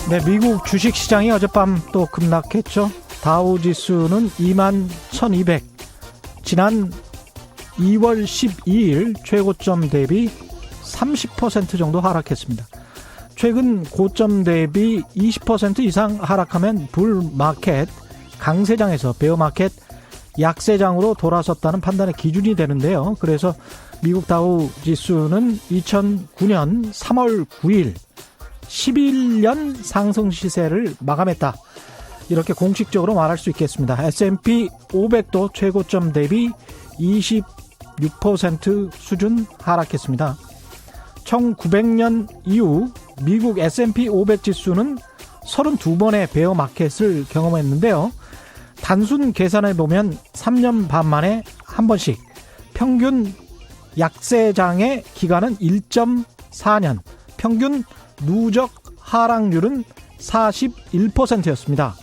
네, 미국 주식시장이 어젯밤 또 급락했죠. 다우지수는 21,200. 지난 2월 12일 최고점 대비 30% 정도 하락했습니다. 최근 고점 대비 20% 이상 하락하면 불마켓, 강세장에서 베어마켓, 약세장으로 돌아섰다는 판단의 기준이 되는데요. 그래서 미국 다우지수는 2009년 3월 9일 11년 상승 시세를 마감했다. 이렇게 공식적으로 말할 수 있겠습니다. S&P 500도 최고점 대비 26% 수준 하락했습니다. 1900년 이후 미국 S&P 500 지수는 32번의 베어 마켓을 경험했는데요. 단순 계산해보면 3년 반 만에 한 번씩, 평균 약세장의 기간은 1.4년, 평균 누적 하락률은 41%였습니다.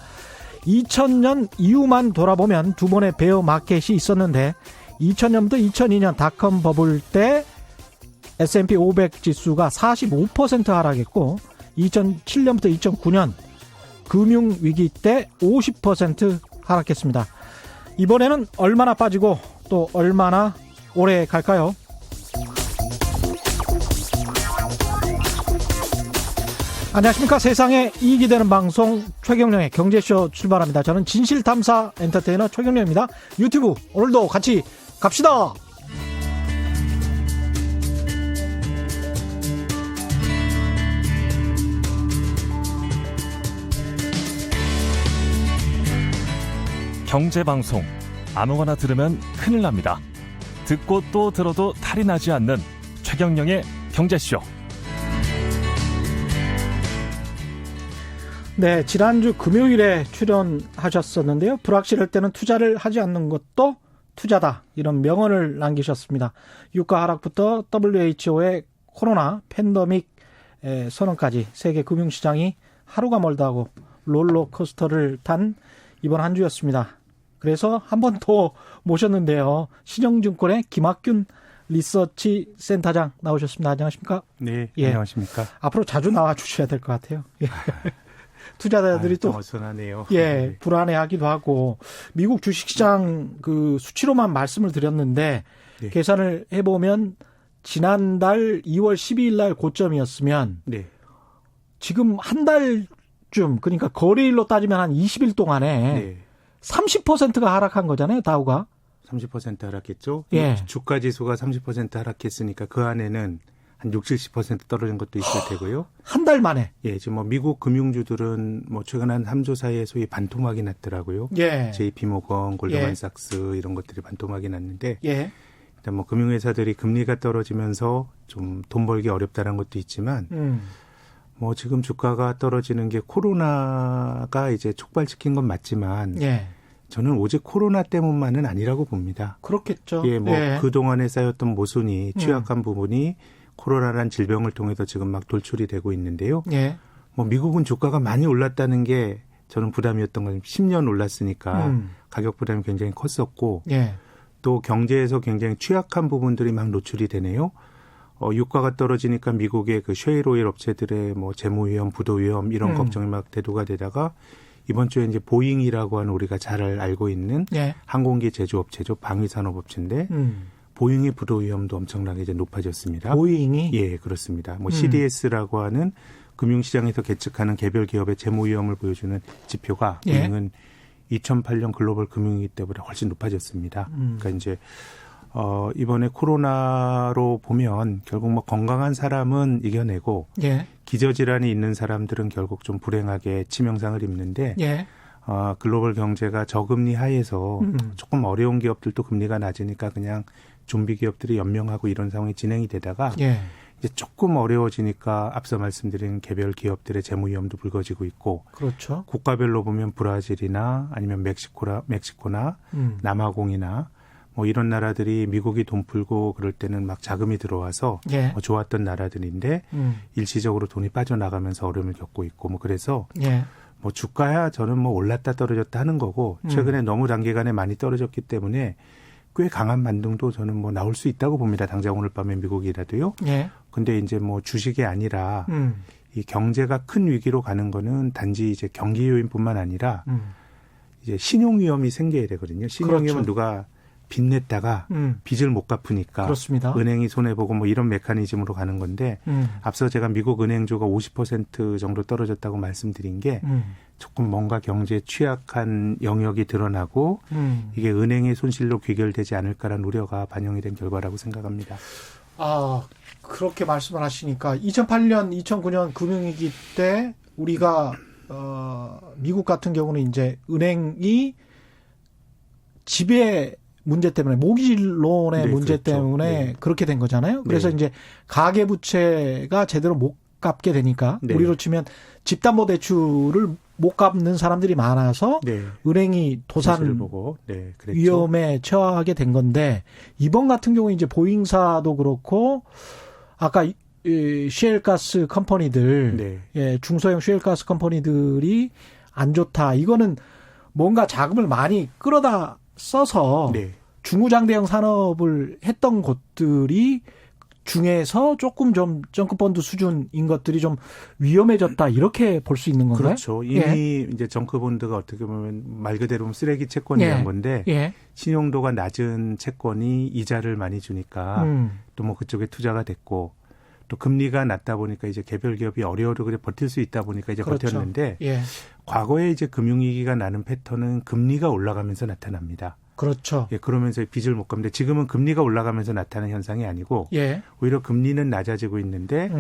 2000년 이후만 돌아보면 두 번의 베어 마켓이 있었는데 2000년부터 2002년 닷컴 버블 때 S&P 500 지수가 45% 하락했고 2007년부터 2009년 금융위기 때 50% 하락했습니다. 이번에는 얼마나 빠지고 또 얼마나 오래 갈까요? 안녕하십니까. 세상에 이익이 되는 방송 최경영의 경제쇼 출발합니다. 저는 진실탐사 엔터테이너 최경영입니다. 유튜브 오늘도 같이 갑시다. 경제방송 아무거나 들으면 큰일 납니다. 듣고 또 들어도 탈이 나지 않는 최경영의 경제쇼. 네, 지난주 금요일에 출연하셨었는데요. 불확실할 때는 투자를 하지 않는 것도 투자다. 이런 명언을 남기셨습니다. 유가 하락부터 WHO의 코로나 팬데믹 선언까지 세계 금융시장이 하루가 멀다 하고 롤러코스터를 탄 이번 한 주였습니다. 그래서 한 번 더 모셨는데요. 신영증권의 김학균 리서치 센터장 나오셨습니다. 안녕하십니까? 네, 예. 안녕하십니까? 앞으로 자주 나와 주셔야 될 것 같아요. 예. 투자자들이 또 어선하네요. 예, 불안해하기도 하고 미국 주식시장 그 수치로만 말씀을 드렸는데 네. 계산을 해보면 지난달 2월 12일 날 고점이었으면 네, 지금 한 달쯤 그러니까 거래일로 따지면 한 20일 동안에 네. 30%가 하락한 거잖아요. 다우가. 30% 하락했죠. 예. 주가 지수가 30% 하락했으니까 그 안에는 한 60, 70% 떨어진 것도 있을 테고요. 한 달 만에. 예, 지금 뭐 미국 금융주들은 뭐 최근 한 3주 사이에 소위 반토막이 났더라고요. 예. JP모건, 골드만삭스 이런 것들이 반토막이 났는데 예. 일단 뭐 금융회사들이 금리가 떨어지면서 좀 돈 벌기 어렵다는 것도 있지만 뭐 지금 주가가 떨어지는 게 코로나가 이제 촉발시킨 건 맞지만 예. 저는 오직 코로나 때문만은 아니라고 봅니다. 그렇겠죠. 예, 뭐 예. 그동안에 쌓였던 모순이 취약한 부분이 코로나란 질병을 통해서 지금 막 돌출이 되고 있는데요. 예. 뭐 미국은 주가가 많이 올랐다는 게 저는 부담이었던 건 10년 올랐으니까 가격 부담이 굉장히 컸었고 예. 또 경제에서 굉장히 취약한 부분들이 막 노출이 되네요. 유가가 떨어지니까 미국의 그 셰일오일 업체들의 뭐 재무 위험, 부도 위험 이런 걱정이 막 대두가 되다가 이번 주에 이제 보잉이라고 하는 우리가 잘 알고 있는 예. 항공기 제조업체죠. 방위산업업체인데 보잉의 부도 위험도 엄청나게 이제 높아졌습니다. 보잉이? 예, 그렇습니다. 뭐 CDS라고 하는 금융시장에서 계측하는 개별 기업의 재무 위험을 보여주는 지표가 예. 보잉은 2008년 글로벌 금융위기 때보다 훨씬 높아졌습니다. 그러니까 이제 이번에 코로나로 보면 결국 뭐 건강한 사람은 이겨내고 예. 기저질환이 있는 사람들은 결국 좀 불행하게 치명상을 입는데 예. 글로벌 경제가 저금리 하에서 조금 어려운 기업들도 금리가 낮으니까 그냥 좀비 기업들이 연명하고 이런 상황이 진행이 되다가 예. 이제 조금 어려워지니까 앞서 말씀드린 개별 기업들의 재무 위험도 불거지고 있고 그렇죠. 국가별로 보면 브라질이나 아니면 멕시코나 남아공이나 뭐 이런 나라들이 미국이 돈 풀고 그럴 때는 막 자금이 들어와서 예. 뭐 좋았던 나라들인데 일시적으로 돈이 빠져나가면서 어려움을 겪고 있고 뭐 그래서 예. 뭐 주가야 저는 뭐 올랐다 떨어졌다 하는 거고 최근에 너무 단기간에 많이 떨어졌기 때문에 꽤 강한 반등도 저는 뭐 나올 수 있다고 봅니다. 당장 오늘 밤에 미국이라도요. 예. 근데 이제 뭐 주식이 아니라 이 경제가 큰 위기로 가는 거는 단지 이제 경기 요인뿐만 아니라 이제 신용 위험이 생겨야 되거든요. 신용 위험은 그렇죠. 누가 빚냈다가 빚을 못 갚으니까 그렇습니다. 은행이 손해보고 뭐 이런 메커니즘으로 가는 건데 앞서 제가 미국 은행주가 50% 정도 떨어졌다고 말씀드린 게 조금 뭔가 경제에 취약한 영역이 드러나고 이게 은행의 손실로 귀결되지 않을까라는 우려가 반영이 된 결과라고 생각합니다. 아, 그렇게 말씀을 하시니까 2008년, 2009년 금융위기 때 우리가 미국 같은 경우는 이제 은행이 지배 문제 때문에 모기지론의 네, 문제 그렇죠. 때문에 네. 그렇게 된 거잖아요. 그래서 네. 이제 가계 부채가 제대로 못 갚게 되니까 네. 우리로 치면 집담보대출을 못 갚는 사람들이 많아서 네. 은행이 도산 손실을 보고 네, 그랬죠. 위험에 처하게 된 건데 이번 같은 경우 이제 보잉사도 그렇고 아까 이 셰일가스 컴퍼니들 네. 예, 중소형 셰일가스 컴퍼니들이 안 좋다. 이거는 뭔가 자금을 많이 끌어다 써서 네. 중구장대형 산업을 했던 곳들이 중에서 조금 좀 정크펀드 수준인 것들이 좀 위험해졌다 이렇게 볼 수 있는 건가요? 그렇죠. 이미 이제 정크본드가 어떻게 보면 말 그대로 쓰레기 채권이란 예. 건데 예. 신용도가 낮은 채권이 이자를 많이 주니까 또 뭐 그쪽에 투자가 됐고 또 금리가 낮다 보니까 이제 개별 기업이 어려워도 버틸 수 있다 보니까 이제 그렇죠. 버텼는데 예. 과거에 이제 금융위기가 나는 패턴은 금리가 올라가면서 나타납니다. 그렇죠. 예, 그러면서 빚을 못 갚는데 지금은 금리가 올라가면서 나타나는 현상이 아니고 예. 오히려 금리는 낮아지고 있는데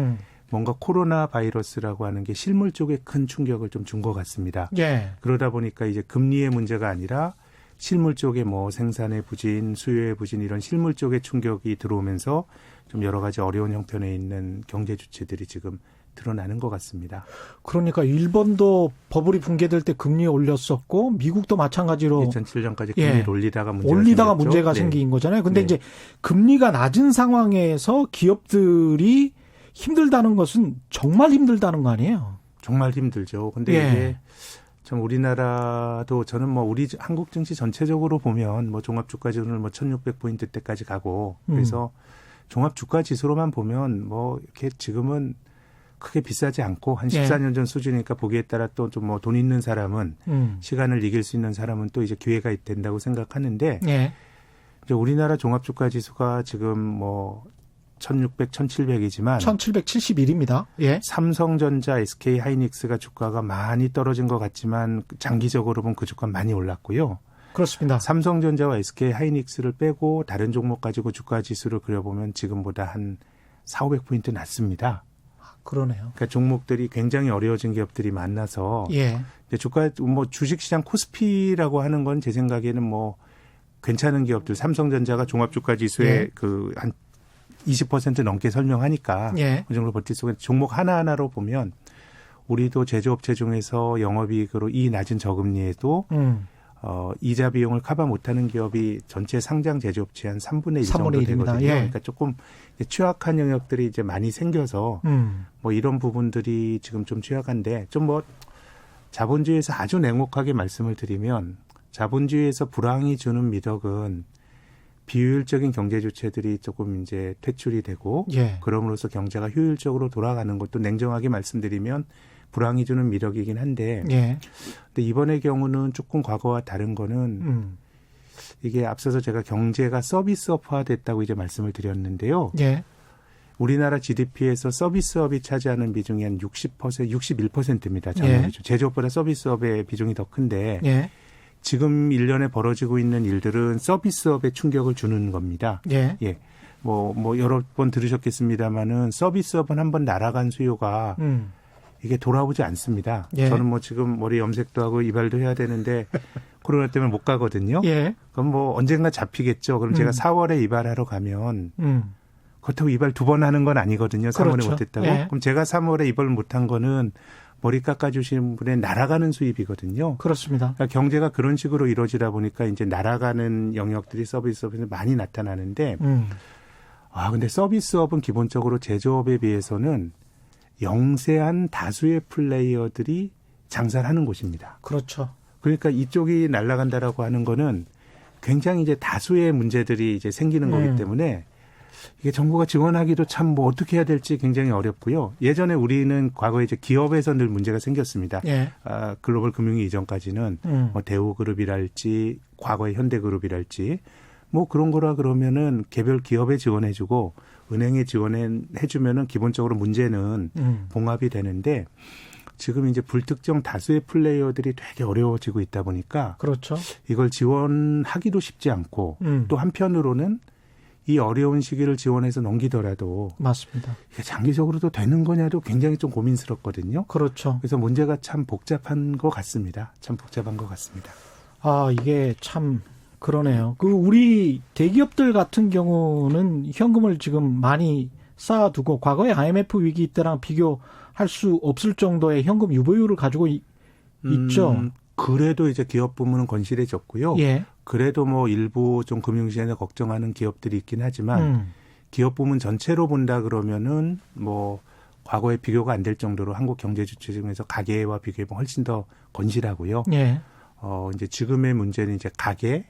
뭔가 코로나 바이러스라고 하는 게 실물 쪽에 큰 충격을 좀 준 것 같습니다. 예. 그러다 보니까 이제 금리의 문제가 아니라 실물 쪽에 뭐 생산의 부진, 수요의 부진 이런 실물 쪽에 충격이 들어오면서 좀 여러 가지 어려운 형편에 있는 경제 주체들이 지금 드러나는 것 같습니다. 그러니까 일본도 버블이 붕괴될 때 금리 올렸었고 미국도 마찬가지로 2007년까지 예. 금리를 올리다가 문제가 올리다가 생겼죠. 문제가 네. 생긴 거잖아요. 근데 네. 이제 금리가 낮은 상황에서 기업들이 힘들다는 것은 정말 힘들다는 거 아니에요? 정말 힘들죠. 근데 예. 이게 참 우리나라도 저는 뭐 우리 한국 증시 전체적으로 보면 뭐 종합주가지수는 뭐 1600포인트 때까지 가고 그래서 종합주가지수로만 보면 뭐 이렇게 지금은 크게 비싸지 않고 한 14년 전 수준이니까 보기에 따라 또 좀 뭐 돈 있는 사람은 시간을 이길 수 있는 사람은 또 이제 기회가 된다고 생각하는데 예. 이제 우리나라 종합주가지수가 지금 뭐 1600, 1700이지만 1771입니다. 예. 삼성전자, SK 하이닉스가 주가가 많이 떨어진 것 같지만 장기적으로 보면 그 주가 많이 올랐고요. 그렇습니다. 삼성전자와 SK 하이닉스를 빼고 다른 종목 가지고 주가 지수를 그려보면 지금보다 한 400~500포인트 낮습니다. 그러네요. 그러니까 종목들이 굉장히 어려워진 기업들이 많아서 예. 이제 주가 뭐 주식시장 코스피라고 하는 건 제 생각에는 뭐 괜찮은 기업들 삼성전자가 종합주가지수의 예. 그 한 20% 넘게 설명하니까 예. 그 정도 버틸 수가 있는 종목 하나하나로 보면 우리도 제조업체 중에서 영업이익으로 이 낮은 저금리에도 이자 비용을 커버 못하는 기업이 전체 상장 제조업체 한 3분의 1 정도 3분의 1입니다. 되거든요. 예. 그러니까 조금 취약한 영역들이 이제 많이 생겨서 뭐 이런 부분들이 지금 좀 취약한데 좀 뭐 자본주의에서 아주 냉혹하게 말씀을 드리면 자본주의에서 불황이 주는 미덕은 비효율적인 경제 주체들이 조금 이제 퇴출이 되고 예. 그럼으로써 경제가 효율적으로 돌아가는 것도 냉정하게 말씀드리면 불황이 주는 미덕이긴 한데 예. 근데 이번의 경우는 조금 과거와 다른 거는 이게 앞서서 제가 경제가 서비스업화됐다고 이제 말씀을 드렸는데요. 예. 우리나라 GDP에서 서비스업이 차지하는 비중이 한 60%, 61%입니다. 작년 예. 비중. 제조업보다 서비스업의 비중이 더 큰데 예. 지금 1년에 벌어지고 있는 일들은 서비스업에 충격을 주는 겁니다. 예. 예. 뭐 여러 번 들으셨겠습니다마는 서비스업은 한번 날아간 수요가 이게 돌아오지 않습니다. 예. 저는 뭐 지금 머리 염색도 하고 이발도 해야 되는데 코로나 때문에 못 가거든요. 예. 그럼 뭐 언젠가 잡히겠죠. 그럼 제가 4월에 이발하러 가면 그렇다고 이발 2번 하는 건 아니거든요. 3월에 그렇죠. 못했다고. 예. 그럼 제가 3월에 이발 못한 거는 머리 깎아주시는 분의 날아가는 수입이거든요. 그렇습니다. 그러니까 경제가 그런 식으로 이루어지다 보니까 이제 날아가는 영역들이 서비스업에서 많이 나타나는데 근데 서비스업은 기본적으로 제조업에 비해서는 영세한 다수의 플레이어들이 장사를 하는 곳입니다. 그렇죠. 그러니까 이쪽이 날아간다라고 하는 거는 굉장히 이제 다수의 문제들이 이제 생기는 거기 때문에 이게 정부가 지원하기도 참 뭐 어떻게 해야 될지 굉장히 어렵고요. 예전에 우리는 과거에 이제 기업에서 늘 문제가 생겼습니다. 예. 글로벌 금융위 이전까지는 뭐 대우그룹이랄지 과거의 현대그룹이랄지 뭐 그런 거라 그러면은 개별 기업에 지원해주고 은행에 지원해주면은 기본적으로 문제는 봉합이 되는데 지금 이제 불특정 다수의 플레이어들이 되게 어려워지고 있다 보니까 그렇죠. 이걸 지원하기도 쉽지 않고 또 한편으로는 이 어려운 시기를 지원해서 넘기더라도 맞습니다. 이게 장기적으로도 되는 거냐도 굉장히 좀 고민스럽거든요. 그렇죠. 그래서 문제가 참 복잡한 것 같습니다. 참 복잡한 것 같습니다. 아, 이게 참 그러네요. 우리 대기업들 같은 경우는 현금을 지금 많이 쌓아두고 과거에 IMF 위기 때랑 비교할 수 없을 정도의 현금 유보율을 가지고 있죠. 그래도 이제 기업 부문은 건실해졌고요. 예. 그래도 뭐 일부 좀 금융시장에 걱정하는 기업들이 있긴 하지만 기업 부문 전체로 본다 그러면은 뭐 과거에 비교가 안 될 정도로 한국 경제 주체 중에서 가계와 비교해보면 훨씬 더 건실하고요. 예. 이제 지금의 문제는 이제 가계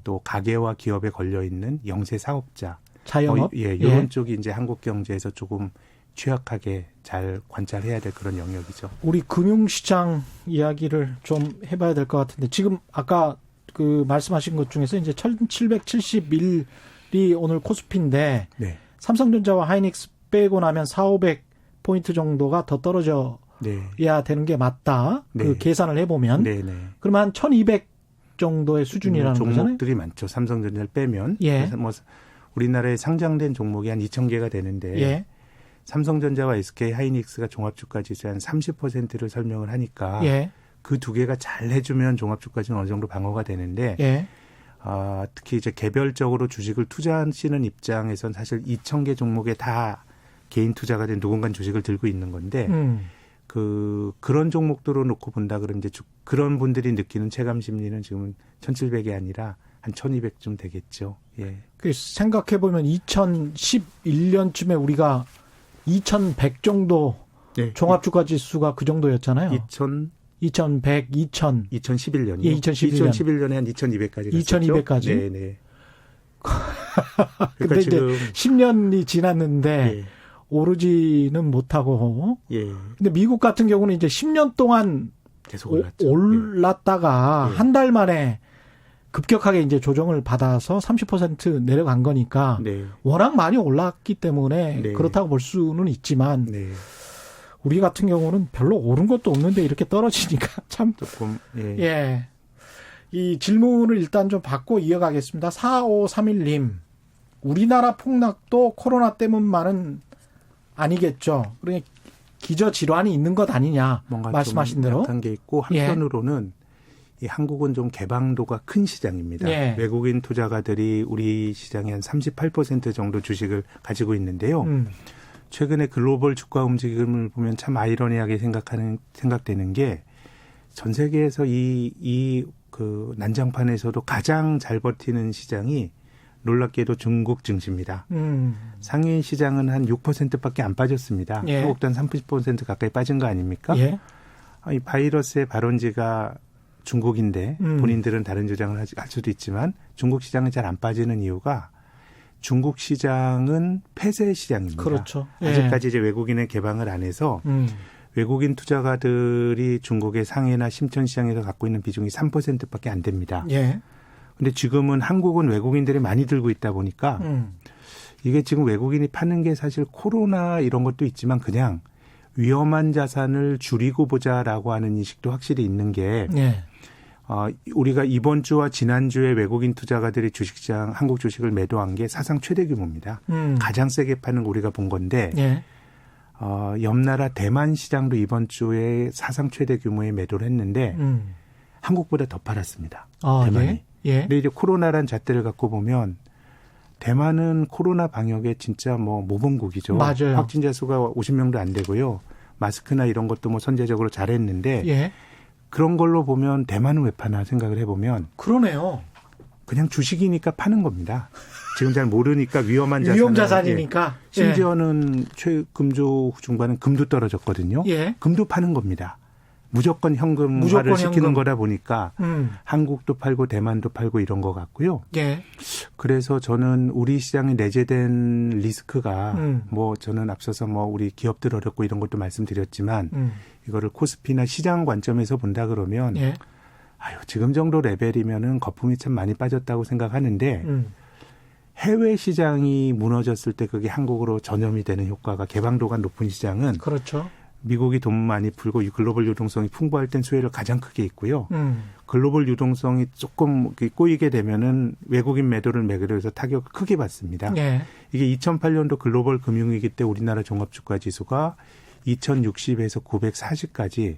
또 가계와 기업에 걸려 있는 영세 사업자, 자영업, 이런 쪽이 이제 한국 경제에서 조금 취약하게 잘 관찰해야 될 그런 영역이죠. 우리 금융시장 이야기를 좀 해봐야 될 것 같은데 지금 아까 그 말씀하신 것 중에서 이제 1771이 오늘 코스피인데 네. 삼성전자와 하이닉스 빼고 나면 4,500포인트 정도가 더 떨어져야 네. 되는 게 맞다. 네. 그 계산을 해보면 네. 그러면 한 1,200 정도의 수준이라는 거잖아요. 종목들이 많죠. 삼성전자를 빼면. 예. 그래서 뭐 우리나라에 상장된 종목이 한 2,000개가 되는데 예. 삼성전자와 SK 하이닉스가 종합주가지수 한 30%를 설명을 하니까 예. 그 두 개가 잘 해주면 종합주가지수는 어느 정도 방어가 되는데 예. 특히 이제 개별적으로 주식을 투자하시는 입장에선 사실 2,000개 종목에 다 개인 투자가 된 누군가 주식을 들고 있는 건데 그런 종목들로 놓고 본다 그러면 이제 그런 분들이 느끼는 체감 심리는 지금은 1,700이 아니라 한 1,200쯤 되겠죠. 예. 생각해 보면 2011년쯤에 우리가 2,100 정도 네. 종합주가 지수가 그 정도였잖아요. 2100, 2000. 2011년이요. 예, 2011년. 2011년에 한 2200까지 갔었죠. 2200까지? 네. 근데 이제 지금 10년이 지났는데 예. 오르지는 못하고. 예. 근데 미국 같은 경우는 이제 10년 동안 계속 올랐죠. 올랐다가 예. 한 달 만에 급격하게 이제 조정을 받아서 30% 내려간 거니까 네. 워낙 많이 올랐기 때문에 네. 그렇다고 볼 수는 있지만 네. 우리 같은 경우는 별로 오른 것도 없는데 이렇게 떨어지니까 참 조금 예. 예. 이 질문을 일단 좀 받고 이어가겠습니다. 4531님. 우리나라 폭락도 코로나 때문만은 아니겠죠. 그러니까 기저질환이 있는 것 아니냐. 뭔가 말씀하신 좀 대로. 약한 게 있고 한편으로는 이 한국은 좀 개방도가 큰 시장입니다. 예. 외국인 투자가들이 우리 시장의 한 38% 정도 주식을 가지고 있는데요. 최근에 글로벌 주가 움직임을 보면 참 아이러니하게 생각되는 게 전 세계에서 그 난장판에서도 가장 잘 버티는 시장이 놀랍게도 중국 증시입니다. 상해 시장은 한 6%밖에 안 빠졌습니다. 예. 한국도 한 30% 가까이 빠진 거 아닙니까? 예. 이 바이러스의 발원지가 중국인데 본인들은 다른 주장을 할 수도 있지만 중국 시장은 잘 안 빠지는 이유가 중국 시장은 폐쇄 시장입니다. 그렇죠. 아직까지 이제 외국인의 개방을 안 해서 외국인 투자가들이 중국의 상해나 심천 시장에서 갖고 있는 비중이 3%밖에 안 됩니다. 예. 근데 지금은 한국은 외국인들이 많이 들고 있다 보니까 이게 지금 외국인이 파는 게 사실 코로나 이런 것도 있지만 그냥 위험한 자산을 줄이고 보자라고 하는 인식도 확실히 있는 게 예. 우리가 이번 주와 지난주에 외국인 투자가들이 주식시장 한국 주식을 매도한 게 사상 최대 규모입니다. 가장 세게 파는 거 우리가 본 건데 예. 옆나라 대만 시장도 이번 주에 사상 최대 규모의 매도를 했는데 한국보다 더 팔았습니다. 대만이. 예. 근데 이제 코로나란 잣대를 갖고 보면 대만은 코로나 방역에 진짜 뭐 모범국이죠. 맞아요. 확진자 수가 50명도 안 되고요. 마스크나 이런 것도 뭐 선제적으로 잘했는데 예. 그런 걸로 보면 대만은 왜 파나 생각을 해보면 그러네요. 그냥 주식이니까 파는 겁니다. 지금 잘 모르니까 위험 자산이니까. 예. 심지어는 최금주 중반은 금도 떨어졌거든요. 예. 금도 파는 겁니다. 무조건 현금화를 시키는 현금. 거다 보니까 한국도 팔고 대만도 팔고 이런 것 같고요. 예. 그래서 저는 우리 시장에 내재된 리스크가 뭐 저는 앞서서 뭐 우리 기업들 어렵고 이런 것도 말씀드렸지만 이거를 코스피나 시장 관점에서 본다 그러면 예. 아유 지금 정도 레벨이면은 거품이 참 많이 빠졌다고 생각하는데 해외 시장이 무너졌을 때 그게 한국으로 전염이 되는 효과가 개방도가 높은 시장은 그렇죠. 미국이 돈 많이 풀고 글로벌 유동성이 풍부할 땐 수혜를 가장 크게 있고요. 글로벌 유동성이 조금 꼬이게 되면은 외국인 매도를 매개로 해서 타격을 크게 받습니다. 예. 이게 2008년도 글로벌 금융위기 때 우리나라 종합주가지수가 2060에서 940까지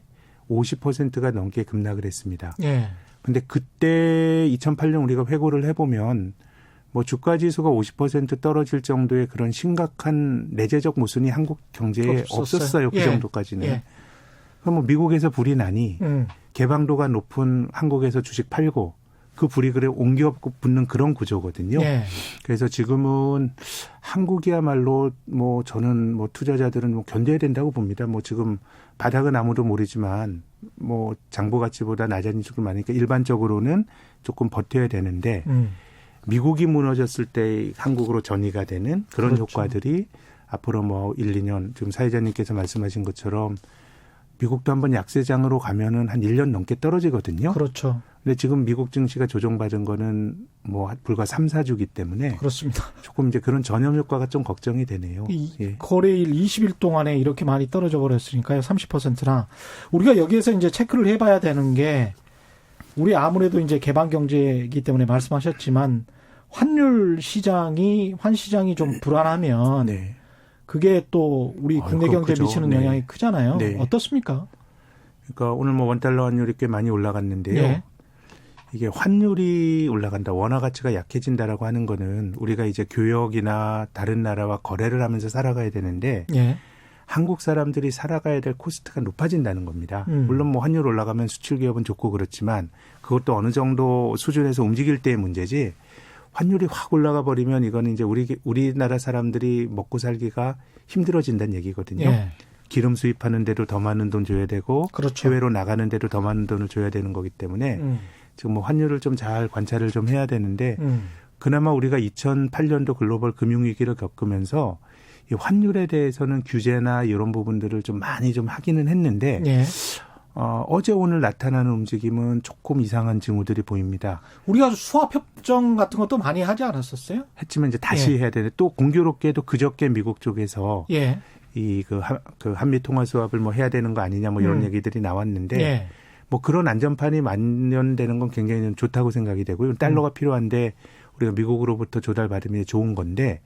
50%가 넘게 급락을 했습니다. 예. 근데 그때 2008년 우리가 회고를 해보면 뭐 주가지수가 50% 떨어질 정도의 그런 심각한 내재적 모순이 한국 경제에 없었어요. 그 예. 정도까지는. 예. 그럼 뭐 미국에서 불이 나니 개방도가 높은 한국에서 주식 팔고 그 불이 그래 옮겨 붙는 그런 구조거든요. 예. 그래서 지금은 한국이야말로 뭐 저는 뭐 투자자들은 뭐 견뎌야 된다고 봅니다. 뭐 지금 바닥은 아무도 모르지만 뭐 장부 가치보다 낮은 주식을 많으니까 일반적으로는 조금 버텨야 되는데 미국이 무너졌을 때 한국으로 전이가 되는 그런 그렇죠. 효과들이 앞으로 뭐 1, 2년 지금 사회자님께서 말씀하신 것처럼 미국도 한번 약세장으로 가면은 한 1년 넘게 떨어지거든요. 그렇죠. 근데 지금 미국 증시가 조정받은 거는 뭐 불과 3, 4주기 때문에 그렇습니다. 조금 이제 그런 전염 효과가 좀 걱정이 되네요. 예. 거래일 20일 동안에 이렇게 많이 떨어져 버렸으니까요. 30%나. 우리가 여기에서 이제 체크를 해봐야 되는 게 우리 아무래도 이제 개방 경제이기 때문에 말씀하셨지만 환율 시장이 좀 불안하면 네. 그게 또 우리 국내 경제에 그렇죠. 미치는 네. 영향이 크잖아요. 네. 어떻습니까? 그러니까 오늘 뭐 원달러 환율이 꽤 많이 올라갔는데요. 예. 이게 환율이 올라간다, 원화 가치가 약해진다라고 하는 거는 우리가 이제 교역이나 다른 나라와 거래를 하면서 살아가야 되는데 예. 한국 사람들이 살아가야 될 코스트가 높아진다는 겁니다. 물론 뭐 환율 올라가면 수출 기업은 좋고 그렇지만 그것도 어느 정도 수준에서 움직일 때의 문제지 환율이 확 올라가 버리면 이거는 이제 우리나라 사람들이 먹고 살기가 힘들어진다는 얘기거든요. 예. 기름 수입하는 데도 더 많은 돈 줘야 되고 그렇죠. 해외로 나가는 데도 더 많은 돈을 줘야 되는 거기 때문에 지금 뭐 환율을 좀 잘 관찰을 좀 해야 되는데 그나마 우리가 2008년도 글로벌 금융위기를 겪으면서 이 환율에 대해서는 규제나 이런 부분들을 좀 많이 좀 하기는 했는데 예. 어제 오늘 나타나는 움직임은 조금 이상한 징후들이 보입니다. 우리가 수합 협정 같은 것도 많이 하지 않았었어요? 했지만 이제 다시 예. 해야 되는데 또 공교롭게도 그저께 미국 쪽에서 예. 이 그 한미 통화 수합을 뭐 해야 되는 거 아니냐 뭐 이런 얘기들이 나왔는데 예. 뭐 그런 안전판이 마련되는 건 굉장히 좀 좋다고 생각이 되고요. 달러가 필요한데 우리가 미국으로부터 조달받으면 좋은 건데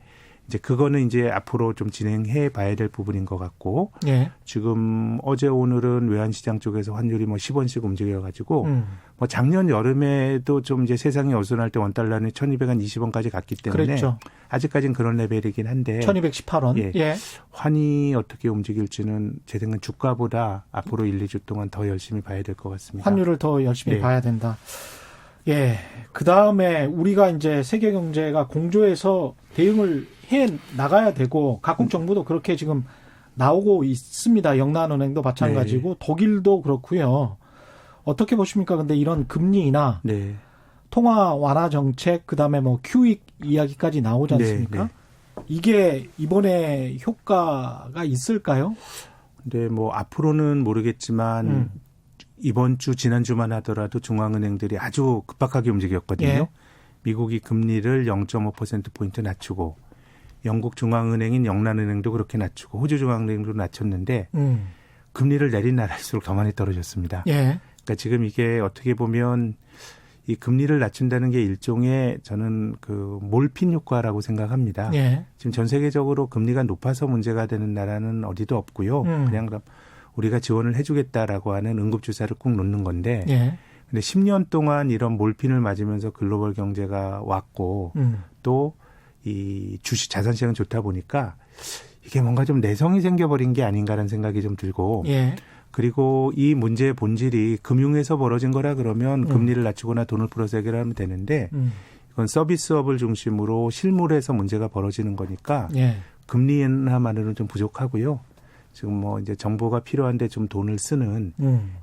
이제 그거는 이제 앞으로 좀 진행해 봐야 될 부분인 것 같고 예. 지금 어제 오늘은 외환시장 쪽에서 환율이 뭐 10원씩 움직여가지고 뭐 작년 여름에도 좀 이제 세상이 어수선할 때 원달러는 1220원까지 갔기 때문에 그랬죠. 아직까지는 그런 레벨이긴 한데 1218원. 예. 예. 환이 어떻게 움직일지는 제 생각은 주가보다 앞으로 1, 2주 동안 더 열심히 봐야 될 것 같습니다. 환율을 더 열심히 네. 봐야 된다. 예. 그 다음에 우리가 이제 세계 경제가 공조해서 대응을 해 나가야 되고 각국 정부도 그렇게 지금 나오고 있습니다. 영란은행도 마찬가지고 네. 독일도 그렇고요. 어떻게 보십니까? 근데 이런 금리나 네. 통화 완화 정책 그다음에 뭐 QE 이야기까지 나오지 않습니까? 네. 이게 이번에 효과가 있을까요? 근데 뭐 앞으로는 모르겠지만 이번 주 지난주만 하더라도 중앙은행들이 아주 급박하게 움직였거든요. 예. 미국이 금리를 0.5%포인트 낮추고 영국 중앙은행인 영란은행도 그렇게 낮추고 호주 중앙은행도 낮췄는데 금리를 내린 나라일수록 더 많이 떨어졌습니다. 예. 그러니까 지금 이게 어떻게 보면 이 금리를 낮춘다는 게 일종의 저는 그 몰핀 효과라고 생각합니다. 예. 지금 전 세계적으로 금리가 높아서 문제가 되는 나라는 어디도 없고요. 그냥 우리가 지원을 해주겠다라고 하는 응급주사를 꾹 놓는 건데 예. 근데 10년 동안 이런 몰핀을 맞으면서 글로벌 경제가 왔고 또 이 주식 자산시장은 좋다 보니까 이게 뭔가 좀 내성이 생겨버린 게 아닌가라는 생각이 좀 들고 예. 그리고 이 문제의 본질이 금융에서 벌어진 거라 그러면 금리를 낮추거나 돈을 풀어서 해결하면 되는데 이건 서비스업을 중심으로 실물에서 문제가 벌어지는 거니까 예. 금리 인하만으로는 좀 부족하고요. 지금 뭐 이제 정보가 필요한데 좀 돈을 쓰는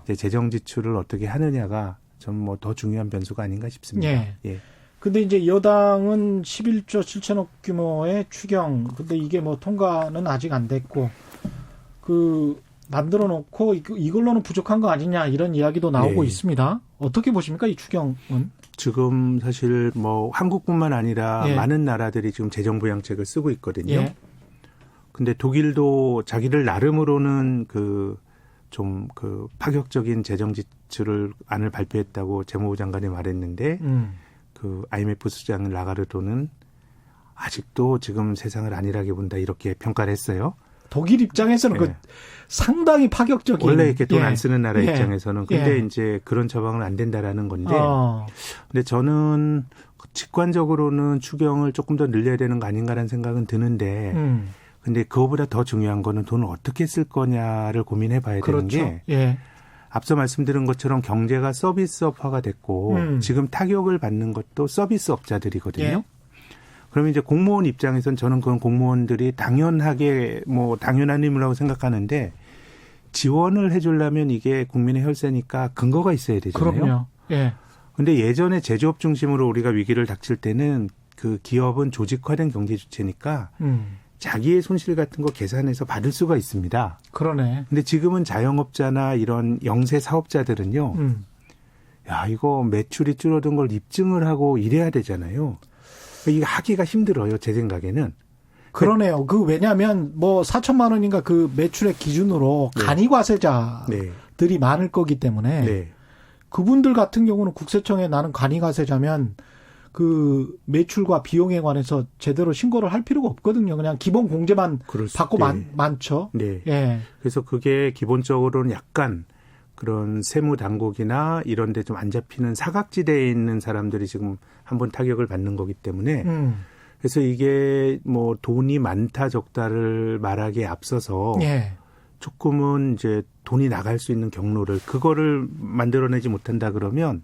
이제 재정 지출을 어떻게 하느냐가 좀 뭐 더 중요한 변수가 아닌가 싶습니다. 예. 예. 근데 이제 여당은 11조 7천억 규모의 추경, 근데 이게 뭐 통과는 아직 안 됐고, 만들어 놓고 이걸로는 부족한 거 아니냐 이런 이야기도 나오고 예. 있습니다. 어떻게 보십니까, 이 추경은? 지금 사실 뭐 한국뿐만 아니라 예. 많은 나라들이 지금 재정 부양책을 쓰고 있거든요. 예. 근데 독일도 자기들 나름으로는 좀 파격적인 재정 지출을 안을 발표했다고 재무부 장관이 말했는데 IMF 수장 라가르도는 아직도 지금 세상을 안일하게 본다 이렇게 평가를 했어요. 독일 입장에서는 예. 상당히 파격적인. 원래 이렇게 돈 안 예. 쓰는 나라 예. 입장에서는 근데 예. 이제 그런 처방은 안 된다라는 건데 어. 근데 저는 직관적으로는 추경을 조금 더 늘려야 되는 거 아닌가라는 생각은 드는데 근데 그거보다 더 중요한 거는 돈을 어떻게 쓸 거냐를 고민해 봐야 그렇죠. 되는 게 예. 앞서 말씀드린 것처럼 경제가 서비스업화가 됐고 지금 타격을 받는 것도 서비스업자들이거든요. 예. 그러면 이제 공무원 입장에서는 저는 그런 공무원들이 당연하게 뭐 당연한 의무라고 생각하는데 지원을 해주려면 이게 국민의 혈세니까 근거가 있어야 되잖아요. 그럼요. 예. 근데 예전에 제조업 중심으로 우리가 위기를 닥칠 때는 그 기업은 조직화된 경제 주체니까 자기의 손실 같은 거 계산해서 받을 수가 있습니다. 그러네. 근데 지금은 자영업자나 이런 영세 사업자들은요. 야, 이거 매출이 줄어든 걸 입증을 하고 이래야 되잖아요. 이게 하기가 힘들어요. 제 생각에는. 그러네요. 왜냐하면 뭐 4천만 원인가 그 매출의 기준으로 네. 간이과세자들이 많을 거기 때문에 네. 그분들 같은 경우는 국세청에 나는 간이과세자면 그 매출과 비용에 관해서 제대로 신고를 할 필요가 없거든요. 그냥 기본 공제만 받고 많죠. 네. 예. 그래서 그게 기본적으로는 약간 그런 세무 당국이나 이런 데 좀 안 잡히는 사각지대에 있는 사람들이 지금 한번 타격을 받는 거기 때문에 그래서 이게 뭐 돈이 많다 적다를 말하기에 앞서서 예. 조금은 이제 돈이 나갈 수 있는 경로를 그거를 만들어내지 못한다 그러면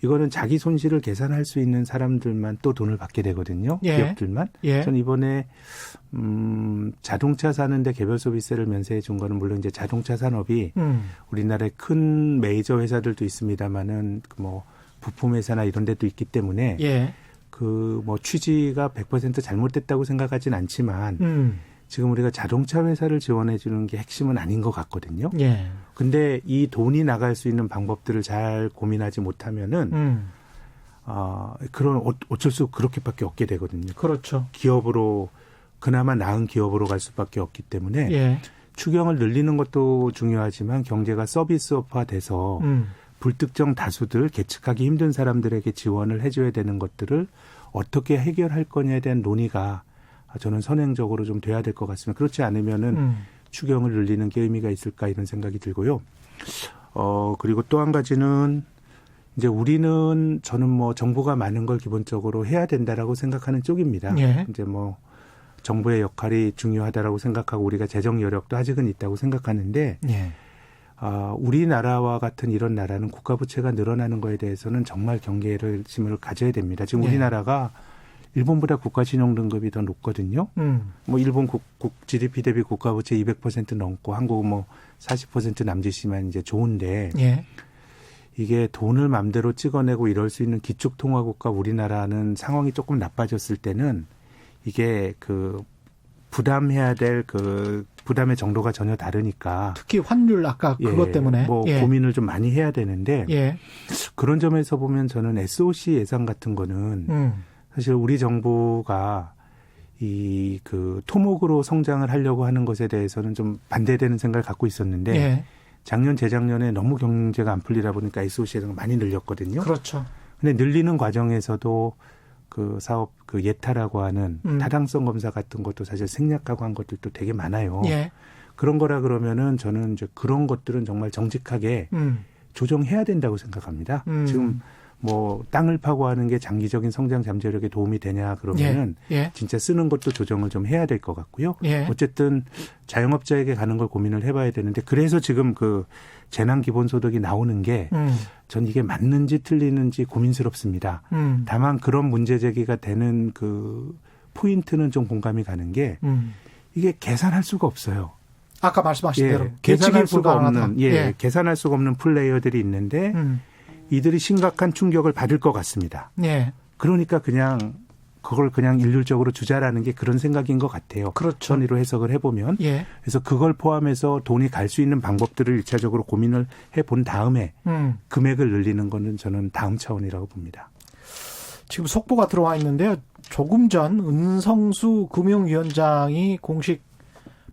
이거는 자기 손실을 계산할 수 있는 사람들만 또 돈을 받게 되거든요. 예. 기업들만. 예. 전 이번에 자동차 사는데 개별소비세를 면세해 준 거는 물론 이제 자동차 산업이 우리나라의 큰 메이저 회사들도 있습니다만은 뭐 부품 회사나 이런 데도 있기 때문에 예. 뭐 취지가 100% 잘못됐다고 생각하진 않지만 지금 우리가 자동차 회사를 지원해 주는 게 핵심은 아닌 것 같거든요. 예. 근데 이 돈이 나갈 수 있는 방법들을 잘 고민하지 못하면은 그런 어쩔 수 그렇게밖에 없게 되거든요. 그렇죠. 기업으로 그나마 나은 기업으로 갈 수밖에 없기 때문에 예. 추경을 늘리는 것도 중요하지만 경제가 서비스업화돼서 불특정 다수들 계측하기 힘든 사람들에게 지원을 해줘야 되는 것들을 어떻게 해결할 거냐에 대한 논의가 저는 선행적으로 좀 돼야 될 것 같습니다. 그렇지 않으면은 추경을 늘리는 게 의미가 있을까 이런 생각이 들고요. 그리고 또 한 가지는 이제 우리는 저는 뭐 정부가 많은 걸 기본적으로 해야 된다라고 생각하는 쪽입니다. 예. 이제 뭐 정부의 역할이 중요하다라고 생각하고 우리가 재정 여력도 아직은 있다고 생각하는데 예. 우리나라와 같은 이런 나라는 국가 부채가 늘어나는 거에 대해서는 정말 경계심을 가져야 됩니다. 지금 예. 우리나라가 일본보다 국가 신용 등급이 더 높거든요. 뭐 일본 GDP 대비 국가 부채 200% 넘고 한국은 뭐 40% 남짓이면 이제 좋은데 예. 이게 돈을 맘대로 찍어내고 이럴 수 있는 기축통화국가 우리나라는 상황이 조금 나빠졌을 때는 이게 부담해야 될 부담의 정도가 전혀 다르니까 특히 환율 아까 그것 때문에 예. 고민을 좀 많이 해야 되는데 예. 그런 점에서 보면 저는 SOC 예산 같은 거는 사실 우리 정부가 토목으로 성장을 하려고 하는 것에 대해서는 좀 반대되는 생각을 갖고 있었는데 예. 작년 재작년에 너무 경제가 안 풀리다 보니까 SOC 예산가 많이 늘렸거든요. 그렇죠. 근데 늘리는 과정에서도 그 사업 예타라고 하는 타당성 검사 같은 것도 사실 생략하고 한 것들도 되게 많아요. 예. 그런 거라 그러면은 저는 이제 그런 것들은 정말 정직하게 조정해야 된다고 생각합니다. 지금 뭐 땅을 파고 하는 게 장기적인 성장 잠재력에 도움이 되냐 그러면은 예. 진짜 쓰는 것도 조정을 좀 해야 될 것 같고요. 예. 어쨌든 자영업자에게 가는 걸 고민을 해봐야 되는데 그래서 지금 재난 기본소득이 나오는 게 전 이게 맞는지 틀리는지 고민스럽습니다. 다만 그런 문제 제기가 되는 포인트는 좀 공감이 가는 게 이게 계산할 수가 없어요. 아까 말씀하신 예, 대로 계산할 예측이 수가 불가능하다. 없는 계산할 수가 없는 플레이어들이 있는데 이들이 심각한 충격을 받을 것 같습니다. 예. 그러니까 그냥 그걸 그냥 일률적으로 주자라는 게 그런 생각인 것 같아요. 그렇죠. 선의로 해석을 해보면. 예. 그래서 그걸 포함해서 돈이 갈 수 있는 방법들을 1차적으로 고민을 해본 다음에 금액을 늘리는 거는 저는 다음 차원이라고 봅니다. 지금 속보가 들어와 있는데요. 조금 전 은성수 금융위원장이 공식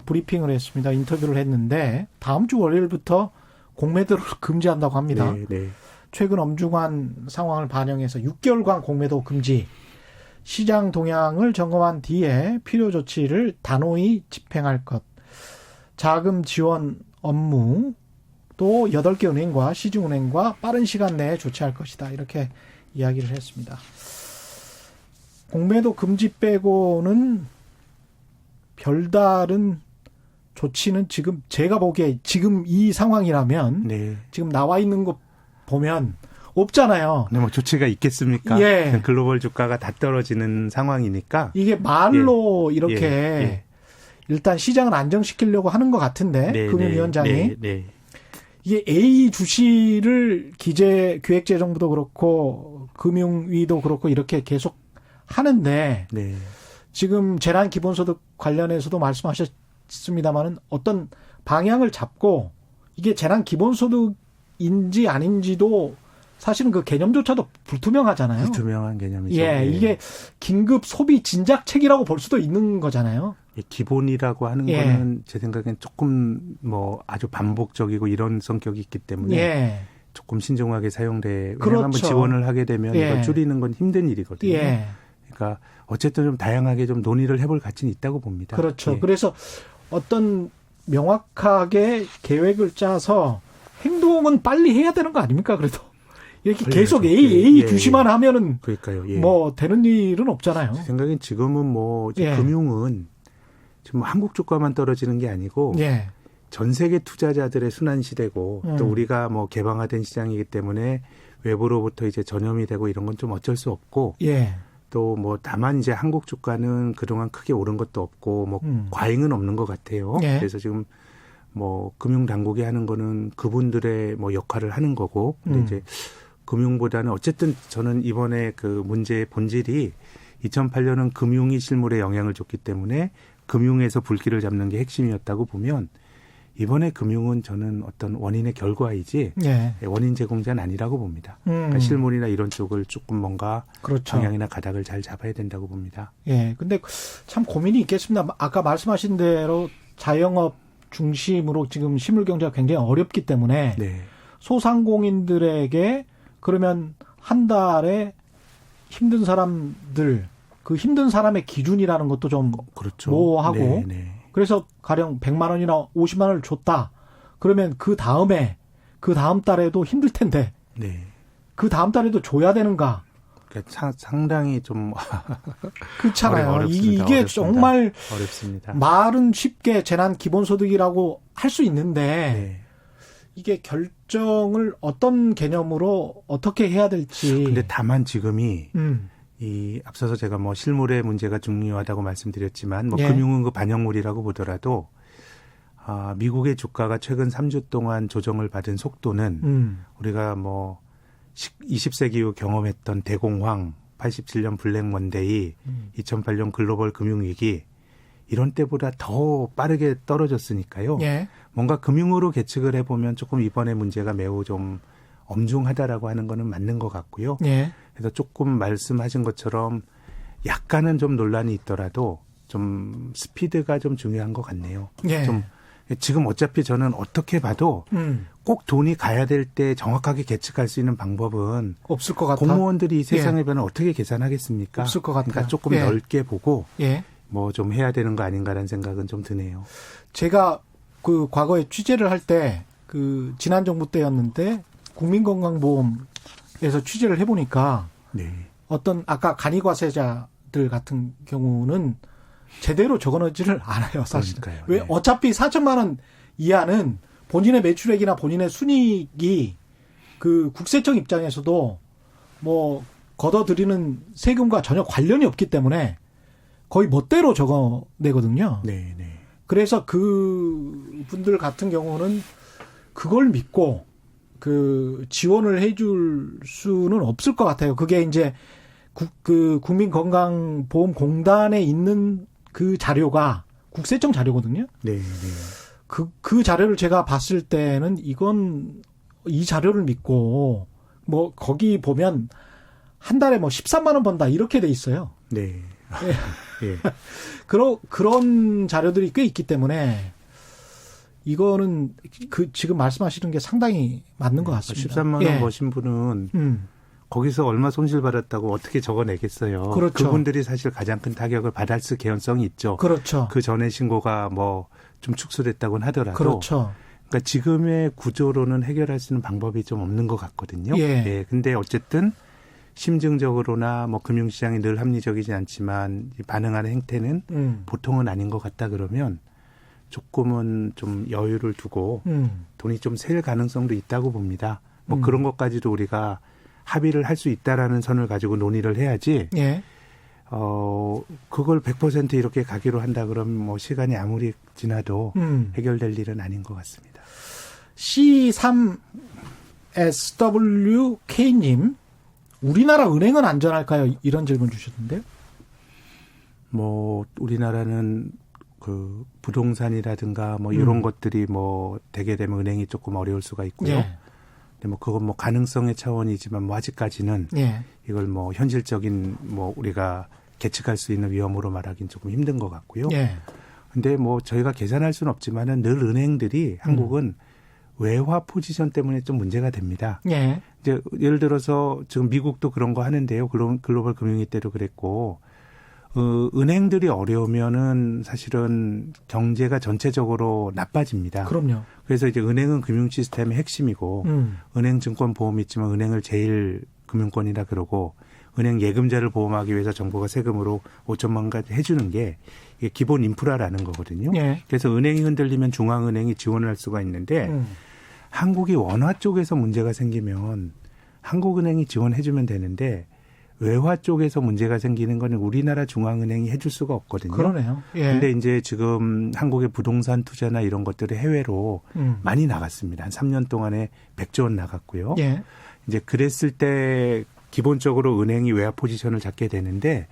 브리핑을 했습니다. 인터뷰를 했는데 다음 주 월요일부터 공매도를 금지한다고 합니다. 네, 네. 최근 엄중한 상황을 반영해서 6개월간 공매도 금지, 시장 동향을 점검한 뒤에 필요 조치를 단호히 집행할 것, 자금 지원 업무 또 8개 은행과 시중은행과 빠른 시간 내에 조치할 것이다. 이렇게 이야기를 했습니다. 공매도 금지 빼고는 별다른 조치는 지금 제가 보기에 지금 이 상황이라면 네. 지금 나와 있는 거 보면 없잖아요. 네, 뭐 조치가 있겠습니까? 예. 글로벌 주가가 다 떨어지는 상황이니까. 이게 말로 이렇게 예. 일단 시장을 안정시키려고 하는 것 같은데 네, 금융위원장이 네, 네. 이게 A 주시를 기획재정부도 그렇고 금융위도 그렇고 이렇게 계속 하는데 네. 지금 재난 기본소득 관련해서도 말씀하셨습니다만은 어떤 방향을 잡고 이게 재난 기본소득인지 아닌지도 사실은 그 개념조차도 불투명하잖아요. 불투명한 개념이죠. 예, 이게 긴급 소비 진작책이라고 볼 수도 있는 거잖아요. 기본이라고 하는 예. 거는 제 생각엔 조금 뭐 아주 반복적이고 이런 성격이 있기 때문에 예. 조금 신중하게 사용돼. 왜냐하면 그렇죠. 한번 지원을 하게 되면 예. 이걸 줄이는 건 힘든 일이거든요. 예. 그러니까 어쨌든 좀 다양하게 좀 논의를 해볼 가치는 있다고 봅니다. 그렇죠. 예. 그래서 어떤 명확하게 계획을 짜서 행동은 빨리 해야 되는 거 아닙니까? 그래도 이렇게 계속 A 예. 주시만 하면은 그러니까요. 예. 뭐 되는 일은 없잖아요. 제 생각엔 지금은 뭐 이제 예. 금융은 지금 뭐 한국 주가만 떨어지는 게 아니고 예. 전 세계 투자자들의 순환 시대고 또 우리가 뭐 개방화된 시장이기 때문에 외부로부터 이제 전염이 되고 이런 건 좀 어쩔 수 없고 예. 또 뭐 다만 이제 한국 주가는 그동안 크게 오른 것도 없고 뭐 과잉은 없는 것 같아요. 예. 그래서 지금 뭐 금융 당국이 하는 거는 그분들의 뭐 역할을 하는 거고 근데 이제 금융보다는 어쨌든 저는 이번에 그 문제의 본질이 2008년은 금융이 실물에 영향을 줬기 때문에 금융에서 불길을 잡는 게 핵심이었다고 보면 이번에 금융은 저는 어떤 원인의 결과이지 예. 원인 제공자는 아니라고 봅니다. 그러니까 실물이나 이런 쪽을 조금 뭔가 그렇죠. 방향이나 가닥을 잘 잡아야 된다고 봅니다. 예. 근데 참 고민이 있겠습니다. 아까 말씀하신 대로 자영업 중심으로 지금 실물 경제가 굉장히 어렵기 때문에 네. 소상공인들에게 그러면 한 달에 힘든 사람들 그 힘든 사람의 기준이라는 것도 좀 그렇죠. 모호하고 네, 네. 그래서 가령 100만 원이나 50만 원을 줬다. 그러면 그 다음 달에도 힘들 텐데 네. 그 다음 달에도 줘야 되는가? 그러니까 상당히 좀 그렇잖아요. 어렵습니다. 이게 어렵습니다. 정말 어렵습니다. 말은 쉽게 재난 기본소득이라고 할 수 있는데 네. 이게 결정을 어떤 개념으로 어떻게 해야 될지. 근데 다만 지금이 이 앞서서 제가 뭐 실물의 문제가 중요하다고 말씀드렸지만 뭐 예. 금융은 그 반영물이라고 보더라도 미국의 주가가 최근 3주 동안 조정을 받은 속도는 우리가 뭐 20세기 이후 경험했던 대공황, 87년 블랙 먼데이, 2008년 글로벌 금융위기 이런 때보다 더 빠르게 떨어졌으니까요. 예. 뭔가 금융으로 계측을 해보면 조금 이번에 문제가 매우 좀 엄중하다라고 하는 거는 맞는 것 같고요. 예. 그래서 조금 말씀하신 것처럼 약간은 좀 논란이 있더라도 좀 스피드가 좀 중요한 것 같네요. 예. 좀 지금 어차피 저는 어떻게 봐도 꼭 돈이 가야 될 때 정확하게 계측할 수 있는 방법은 없을 것 같아. 공무원들이 이 세상의 변을 어떻게 계산하겠습니까? 없을 것 같아요. 그러니까 조금 예. 넓게 보고 예. 뭐 좀 해야 되는 거 아닌가라는 생각은 좀 드네요. 제가 그 과거에 취재를 할 때 그 지난 정부 때였는데 국민건강보험에서 취재를 해보니까 네. 어떤 아까 간이과세자들 같은 경우는 제대로 적어놓지를 않아요, 사실. 그러니까요. 왜 네. 어차피 4천만 원 이하는 본인의 매출액이나 본인의 순이익이 그 국세청 입장에서도 뭐 걷어들이는 세금과 전혀 관련이 없기 때문에 거의 멋대로 적어내거든요. 네, 네. 그래서 그 분들 같은 경우는 그걸 믿고 그 지원을 해줄 수는 없을 것 같아요. 그게 이제 그 국민건강보험공단에 있는 그 자료가 국세청 자료거든요. 네, 네. 그 자료를 제가 봤을 때는 이 자료를 믿고 뭐 거기 보면 한 달에 뭐 13만 원 번다 이렇게 돼 있어요. 네. 예. 그런 자료들이 꽤 있기 때문에 이거는 지금 말씀하시는 게 상당히 맞는 것 같습니다. 13만 원 예. 버신 분은 거기서 얼마 손실 받았다고 어떻게 적어내겠어요. 그렇죠. 그분들이 사실 가장 큰 타격을 받았을 개연성이 있죠. 그렇죠. 그 전에 신고가 뭐 좀 축소됐다고는 하더라도. 그렇죠. 그러니까 지금의 구조로는 해결할 수 있는 방법이 좀 없는 것 같거든요. 예. 근데 어쨌든 심증적으로나 뭐 금융시장이 늘 합리적이지 않지만 반응하는 행태는 보통은 아닌 것 같다 그러면 조금은 좀 여유를 두고 돈이 좀 셀 가능성도 있다고 봅니다. 뭐 그런 것까지도 우리가 합의를 할 수 있다라는 선을 가지고 논의를 해야지. 예. 그걸 100% 이렇게 가기로 한다 그러면 뭐 시간이 아무리 지나도 해결될 일은 아닌 것 같습니다. C3SWK님, 우리나라 은행은 안전할까요? 이런 질문 주셨는데요. 뭐 우리나라는 그 부동산이라든가 뭐 이런 것들이 뭐 되게 되면 은행이 조금 어려울 수가 있고요. 예. 근데 뭐 그건 뭐 가능성의 차원이지만 뭐 아직까지는 예. 이걸 뭐 현실적인 뭐 우리가 계측할 수 있는 위험으로 말하기는 조금 힘든 것 같고요. 예. 근데 뭐 저희가 계산할 수는 없지만은 늘 은행들이 한국은 외화 포지션 때문에 좀 문제가 됩니다. 예. 이제 예를 들어서 지금 미국도 그런 거 하는데요. 글로벌 금융위 때도 그랬고, 은행들이 어려우면은 사실은 경제가 전체적으로 나빠집니다. 그럼요. 그래서 이제 은행은 금융 시스템의 핵심이고, 은행 증권 보험이 있지만 은행을 제일 금융권이라 그러고, 은행 예금자를 보험하기 위해서 정부가 세금으로 5천만 가지 해주는 게 이게 기본 인프라라는 거거든요. 예. 그래서 은행이 흔들리면 중앙은행이 지원을 할 수가 있는데 한국이 원화 쪽에서 문제가 생기면 한국은행이 지원해주면 되는데 외화 쪽에서 문제가 생기는 거는 우리나라 중앙은행이 해줄 수가 없거든요. 그러네요. 예. 근데 이제 지금 한국의 부동산 투자나 이런 것들이 해외로 많이 나갔습니다. 한 3년 동안에 100조 원 나갔고요. 예. 이제 그랬을 때 기본적으로 은행이 외화 포지션을 잡게 되는데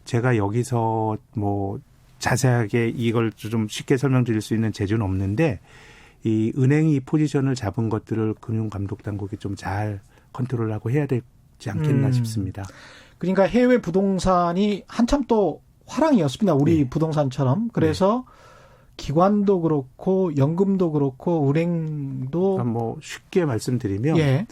제가 여기서 뭐 자세하게 이걸 좀 쉽게 설명드릴 수 있는 재주는 없는데 이 은행이 이 포지션을 잡은 것들을 금융감독당국이 좀 잘 컨트롤하고 해야 되지 않겠나 싶습니다. 그러니까 해외 부동산이 한참 또 화랑이었습니다. 우리 네. 부동산처럼. 그래서 기관도 그렇고 연금도 그렇고 은행도 그러니까 뭐 쉽게 말씀드리면 예.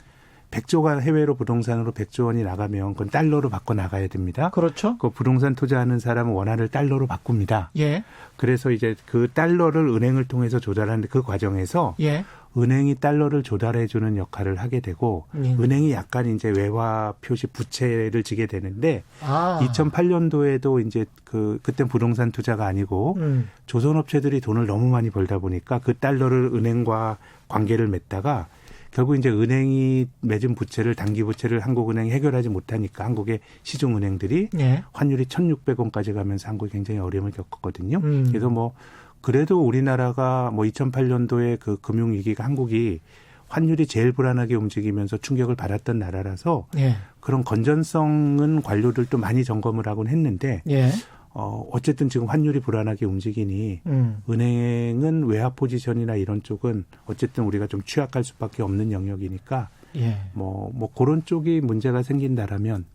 100조가 해외로 부동산으로 100조 원이 나가면 그건 달러로 바꿔 나가야 됩니다. 그렇죠. 그 부동산 투자하는 사람은 원화를 달러로 바꿉니다. 예. 그래서 이제 그 달러를 은행을 통해서 조달하는데 그 과정에서 예. 은행이 달러를 조달해 주는 역할을 하게 되고 은행이 약간 이제 외화 표시 부채를 지게 되는데 2008년도에도 이제 그때 부동산 투자가 아니고 조선업체들이 돈을 너무 많이 벌다 보니까 그 달러를 은행과 관계를 맺다가 결국 이제 은행이 맺은 부채를 단기 부채를 한국은행이 해결하지 못하니까 한국의 시중은행들이 예. 환율이 1,600원까지 가면서 한국이 굉장히 어려움을 겪었거든요. 그래서 뭐 그래도 우리나라가 뭐 2008년도에 그 금융위기가 한국이 환율이 제일 불안하게 움직이면서 충격을 받았던 나라라서 예. 그런 건전성은 관료들도 많이 점검을 하곤 했는데 예. 어쨌든 지금 환율이 불안하게 움직이니 은행은 외화 포지션이나 이런 쪽은 어쨌든 우리가 좀 취약할 수밖에 없는 영역이니까 예. 뭐 그런 쪽이 문제가 생긴다라면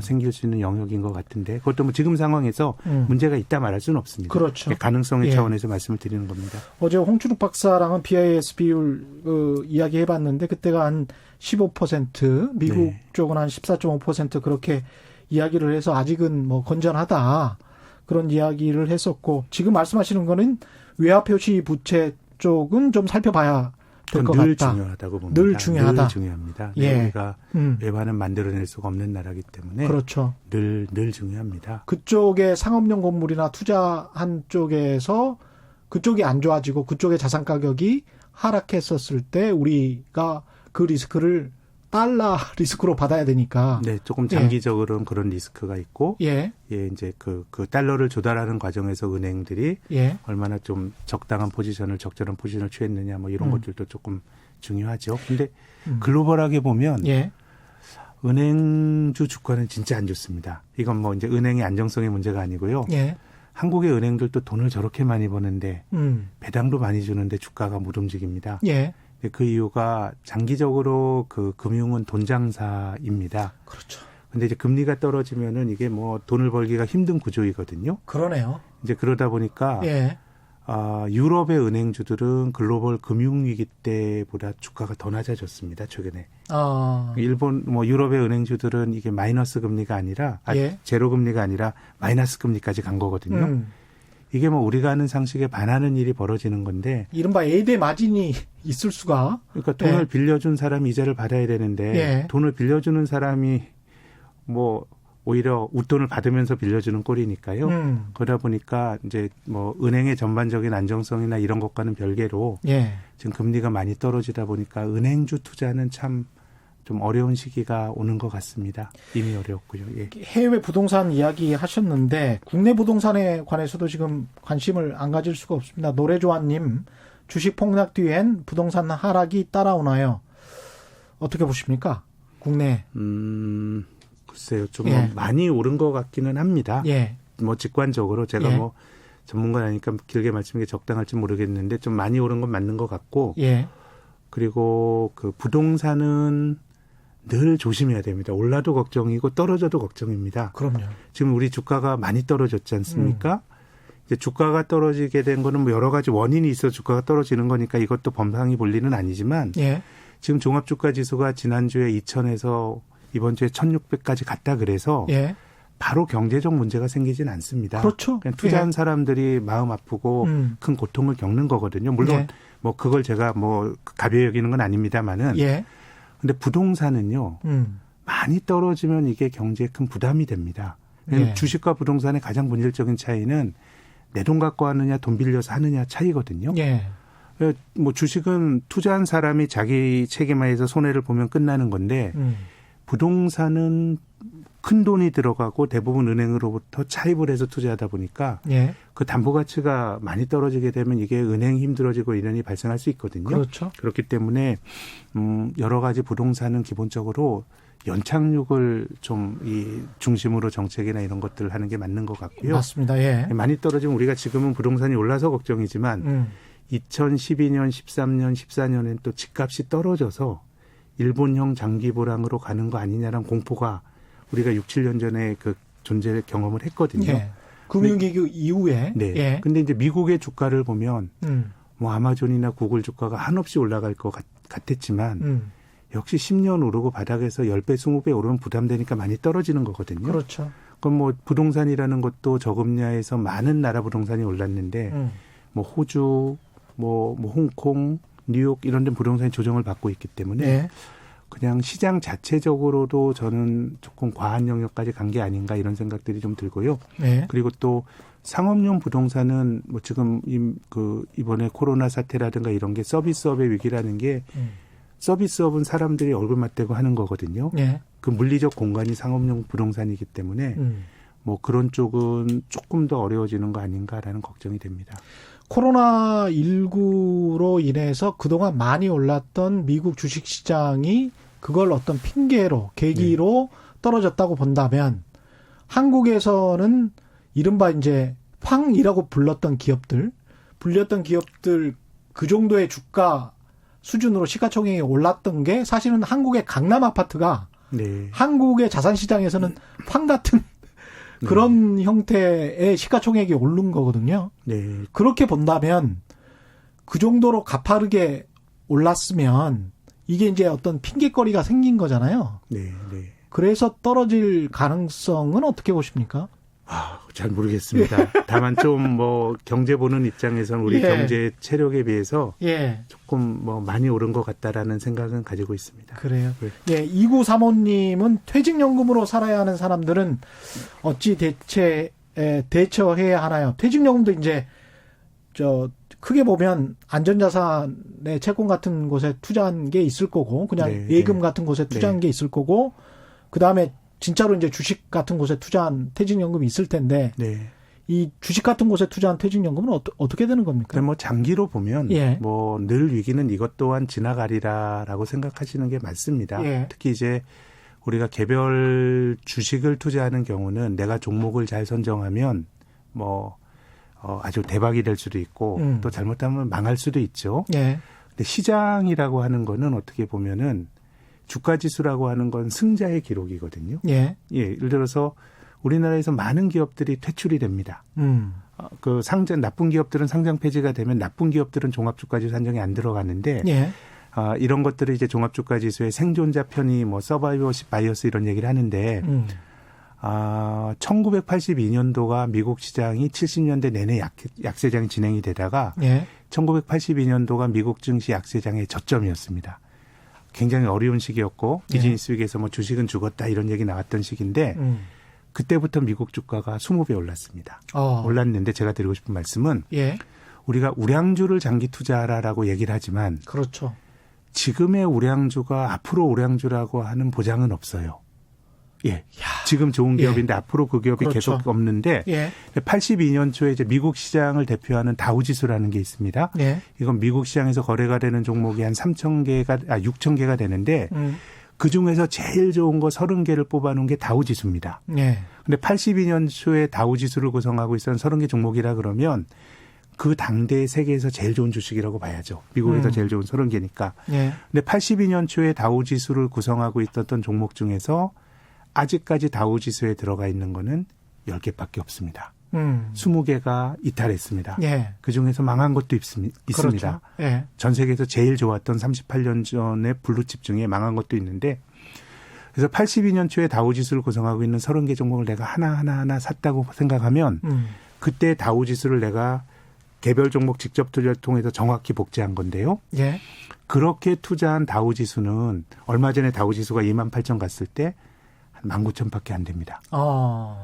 생길 수 있는 영역인 것 같은데 그것도 뭐 지금 상황에서 문제가 있다 말할 수는 없습니다. 그렇죠. 가능성의 예. 차원에서 말씀을 드리는 겁니다. 어제 홍춘욱 박사랑은 BIS 비율 이야기해봤는데 그때가 한 15%, 미국 네. 쪽은 한 14.5% 그렇게 이야기를 해서 아직은 뭐 건전하다 그런 이야기를 했었고 지금 말씀하시는 거는 외화 표시 부채 쪽은 좀 살펴봐야 될 것 늘 같다. 중요하다고 봅니다. 늘 중요하다. 늘 중요합니다. 예. 우리가 외화는 만들어낼 수가 없는 나라이기 때문에 그렇죠. 늘 중요합니다. 그쪽에 상업용 건물이나 투자한 쪽에서 그쪽이 안 좋아지고 그쪽의 자산 가격이 하락했었을 때 우리가 그 리스크를 달러 리스크로 받아야 되니까. 네, 조금 장기적으로는 그런 리스크가 있고, 예. 예, 이제 그 달러를 조달하는 과정에서 은행들이 예. 얼마나 좀 적절한 포지션을 취했느냐, 뭐 이런 것들도 조금 중요하죠. 근데 글로벌하게 보면 예. 은행주 주가는 진짜 안 좋습니다. 이건 뭐 이제 은행의 안정성의 문제가 아니고요. 예. 한국의 은행들도 돈을 저렇게 많이 버는데 배당도 많이 주는데 주가가 못 움직입니다. 예. 그 이유가 장기적으로 그 금융은 돈 장사입니다. 그렇죠. 근데 이제 금리가 떨어지면은 이게 뭐 돈을 벌기가 힘든 구조이거든요. 그러네요. 이제 그러다 보니까 예. 유럽의 은행주들은 글로벌 금융위기 때보다 주가가 더 낮아졌습니다. 최근에. 일본 뭐 유럽의 은행주들은 이게 마이너스 금리가 아니라 예. 제로 금리가 아니라 마이너스 금리까지 간 거거든요. 이게 뭐 우리가 아는 상식에 반하는 일이 벌어지는 건데. 이른바 A대 마진이 있을 수가. 그러니까 돈을 빌려준 사람이 이자를 받아야 되는데 돈을 빌려주는 사람이 뭐 오히려 웃돈을 받으면서 빌려주는 꼴이니까요. 그러다 보니까 이제 뭐 은행의 전반적인 안정성이나 이런 것과는 별개로 지금 금리가 많이 떨어지다 보니까 은행주 투자는 참 좀 어려운 시기가 오는 것 같습니다. 이미 어려웠고요. 예. 해외 부동산 이야기 하셨는데 국내 부동산에 관해서도 지금 관심을 안 가질 수가 없습니다. 노래조아님, 주식 폭락 뒤엔 부동산 하락이 따라오나요? 어떻게 보십니까? 국내. 글쎄요. 좀 많이 오른 것 같기는 합니다. 뭐 직관적으로 제가 뭐 전문가 아니까 길게 말씀이 적당할지 모르겠는데 좀 많이 오른 건 맞는 것 같고 그리고 그 부동산은 늘 조심해야 됩니다. 올라도 걱정이고 떨어져도 걱정입니다. 그럼요. 지금 우리 주가가 많이 떨어졌지 않습니까? 이제 주가가 떨어지게 된 거는 뭐 여러 가지 원인이 있어 주가가 떨어지는 거니까 이것도 범상이 볼 일은 아니지만 지금 종합주가지수가 지난주에 2000에서 이번 주에 1600까지 갔다 그래서 바로 경제적 문제가 생기진 않습니다. 그렇죠. 그냥 투자한 사람들이 마음 아프고 큰 고통을 겪는 거거든요. 물론 뭐 그걸 제가 뭐 가벼이 여기는 건 아닙니다만은 근데 부동산은요. 많이 떨어지면 이게 경제에 큰 부담이 됩니다. 주식과 부동산의 가장 본질적인 차이는 내 돈 갖고 하느냐 돈 빌려서 하느냐 차이거든요. 뭐 주식은 투자한 사람이 자기 책임하에서 손해를 보면 끝나는 건데 부동산은 큰 돈이 들어가고 대부분 은행으로부터 차입을 해서 투자하다 보니까 그 담보 가치가 많이 떨어지게 되면 이게 은행이 힘들어지고 이런 일이 발생할 수 있거든요. 그렇죠. 그렇기 때문에 여러 가지 부동산은 기본적으로 연착륙을 좀 이 중심으로 정책이나 이런 것들을 하는 게 맞는 것 같고요. 맞습니다. 많이 떨어지면 우리가 지금은 부동산이 올라서 걱정이지만 2012년, 13년, 14년엔 또 집값이 떨어져서 일본형 장기 불황으로 가는 거 아니냐라는 공포가 우리가 6, 7년 전에 그 존재를 경험을 했거든요. 금융위기 이후에. 근데 이제 미국의 주가를 보면 뭐 아마존이나 구글 주가가 한없이 올라갈 것 같았지만 역시 10년 오르고 바닥에서 10배, 20배 오르면 부담되니까 많이 떨어지는 거거든요. 그렇죠. 그럼 뭐 부동산이라는 것도 저금리에서 많은 나라 부동산이 올랐는데 뭐 호주, 뭐 홍콩, 뉴욕 이런 데 부동산이 조정을 받고 있기 때문에 그냥 시장 자체적으로도 저는 조금 과한 영역까지 간 게 아닌가 이런 생각들이 좀 들고요. 그리고 또 상업용 부동산은 뭐 지금 이번에 코로나 사태라든가 이런 게 서비스업의 위기라는 게 서비스업은 사람들이 얼굴 맞대고 하는 거거든요. 그 물리적 공간이 상업용 부동산이기 때문에 뭐 그런 쪽은 조금 더 어려워지는 거 아닌가라는 걱정이 됩니다. 코로나19로 인해서 그동안 많이 올랐던 미국 주식시장이 그걸 어떤 핑계로, 계기로 떨어졌다고 본다면 한국에서는 이른바 이제 황이라고 불렸던 기업들 그 정도의 주가 수준으로 시가총액이 올랐던 게 사실은 한국의 강남 아파트가 한국의 자산시장에서는 황 같은 그런 형태의 시가총액이 오른 거거든요. 그렇게 본다면 그 정도로 가파르게 올랐으면 이게 이제 어떤 핑계거리가 생긴 거잖아요. 그래서 떨어질 가능성은 어떻게 보십니까? 잘 모르겠습니다. 다만 좀 뭐 경제 보는 입장에서는 우리 경제 체력에 비해서 조금 뭐 많이 오른 것 같다라는 생각은 가지고 있습니다. 그래요. 2935님은 퇴직연금으로 살아야 하는 사람들은 어찌 대처해야 하나요? 퇴직연금도 이제 크게 보면 안전자산의 채권 같은 곳에 투자한 게 있을 거고, 그냥 네, 예금 네. 같은 곳에 투자한 네. 게 있을 거고, 그 다음에 진짜로 이제 주식 같은 곳에 투자한 퇴직연금이 있을 텐데, 네. 이 주식 같은 곳에 투자한 퇴직연금은 어떻게 되는 겁니까? 근데 뭐 장기로 보면 예. 뭐 늘 위기는 이것 또한 지나가리라라고 생각하시는 게 맞습니다. 예. 특히 이제 우리가 개별 주식을 투자하는 경우는 내가 종목을 잘 선정하면 뭐 아주 대박이 될 수도 있고 또 잘못하면 망할 수도 있죠. 예. 근데 시장이라고 하는 거는 어떻게 보면은 주가 지수라고 하는 건 승자의 기록이거든요. 예. 예, 예를 들어서 우리나라에서 많은 기업들이 퇴출이 됩니다. 그 나쁜 기업들은 상장 폐지가 되면 나쁜 기업들은 종합주가지수 산정에 안 들어가는데 예. 이런 것들을 이제 종합주가지수의 생존자 편의 뭐 서바이버십 바이어스 이런 얘기를 하는데 1982년도가 미국 시장이 70년대 내내 약세장이 진행이 되다가 예. 1982년도가 미국 증시 약세장의 저점이었습니다. 굉장히 어려운 시기였고 비즈니스 위기에서 뭐 주식은 죽었다 이런 얘기 나왔던 시기인데 그때부터 미국 주가가 20배 올랐습니다. 올랐는데 제가 드리고 싶은 말씀은 예. 우리가 우량주를 장기 투자하라라고 얘기를 하지만 그렇죠. 지금의 우량주가 앞으로 우량주라고 하는 보장은 없어요. 예. 지금 좋은 기업인데 앞으로 그 기업이 그렇죠. 계속 없는데 예. 82년 초에 이제 미국 시장을 대표하는 다우지수라는 게 있습니다. 예. 이건 미국 시장에서 거래가 되는 종목이 한 6,000개가 되는데 그 중에서 제일 좋은 거 30개를 뽑아놓은 게 다우지수입니다. 예. 근데 82년 초에 다우지수를 구성하고 있었던 30개 종목이라 그러면 그 당대의 세계에서 제일 좋은 주식이라고 봐야죠. 미국에서 제일 좋은 30개니까. 예. 근데 82년 초에 다우지수를 구성하고 있었던 종목 중에서 아직까지 다우지수에 들어가 있는 거는 10개밖에 없습니다. 20개가 이탈했습니다. 예. 그중에서 망한 것도 있습니다. 그렇죠. 예. 전 세계에서 제일 좋았던 38년 전의 블루칩 중에 망한 것도 있는데 그래서 82년 초에 다우지수를 구성하고 있는 30개 종목을 내가 하나하나 샀다고 생각하면 그때 다우지수를 내가 개별 종목 직접 투자를 통해서 정확히 복제한 건데요. 예. 그렇게 투자한 다우지수는 얼마 전에 다우지수가 28,000 갔을 때 한 19,000밖에 안 됩니다.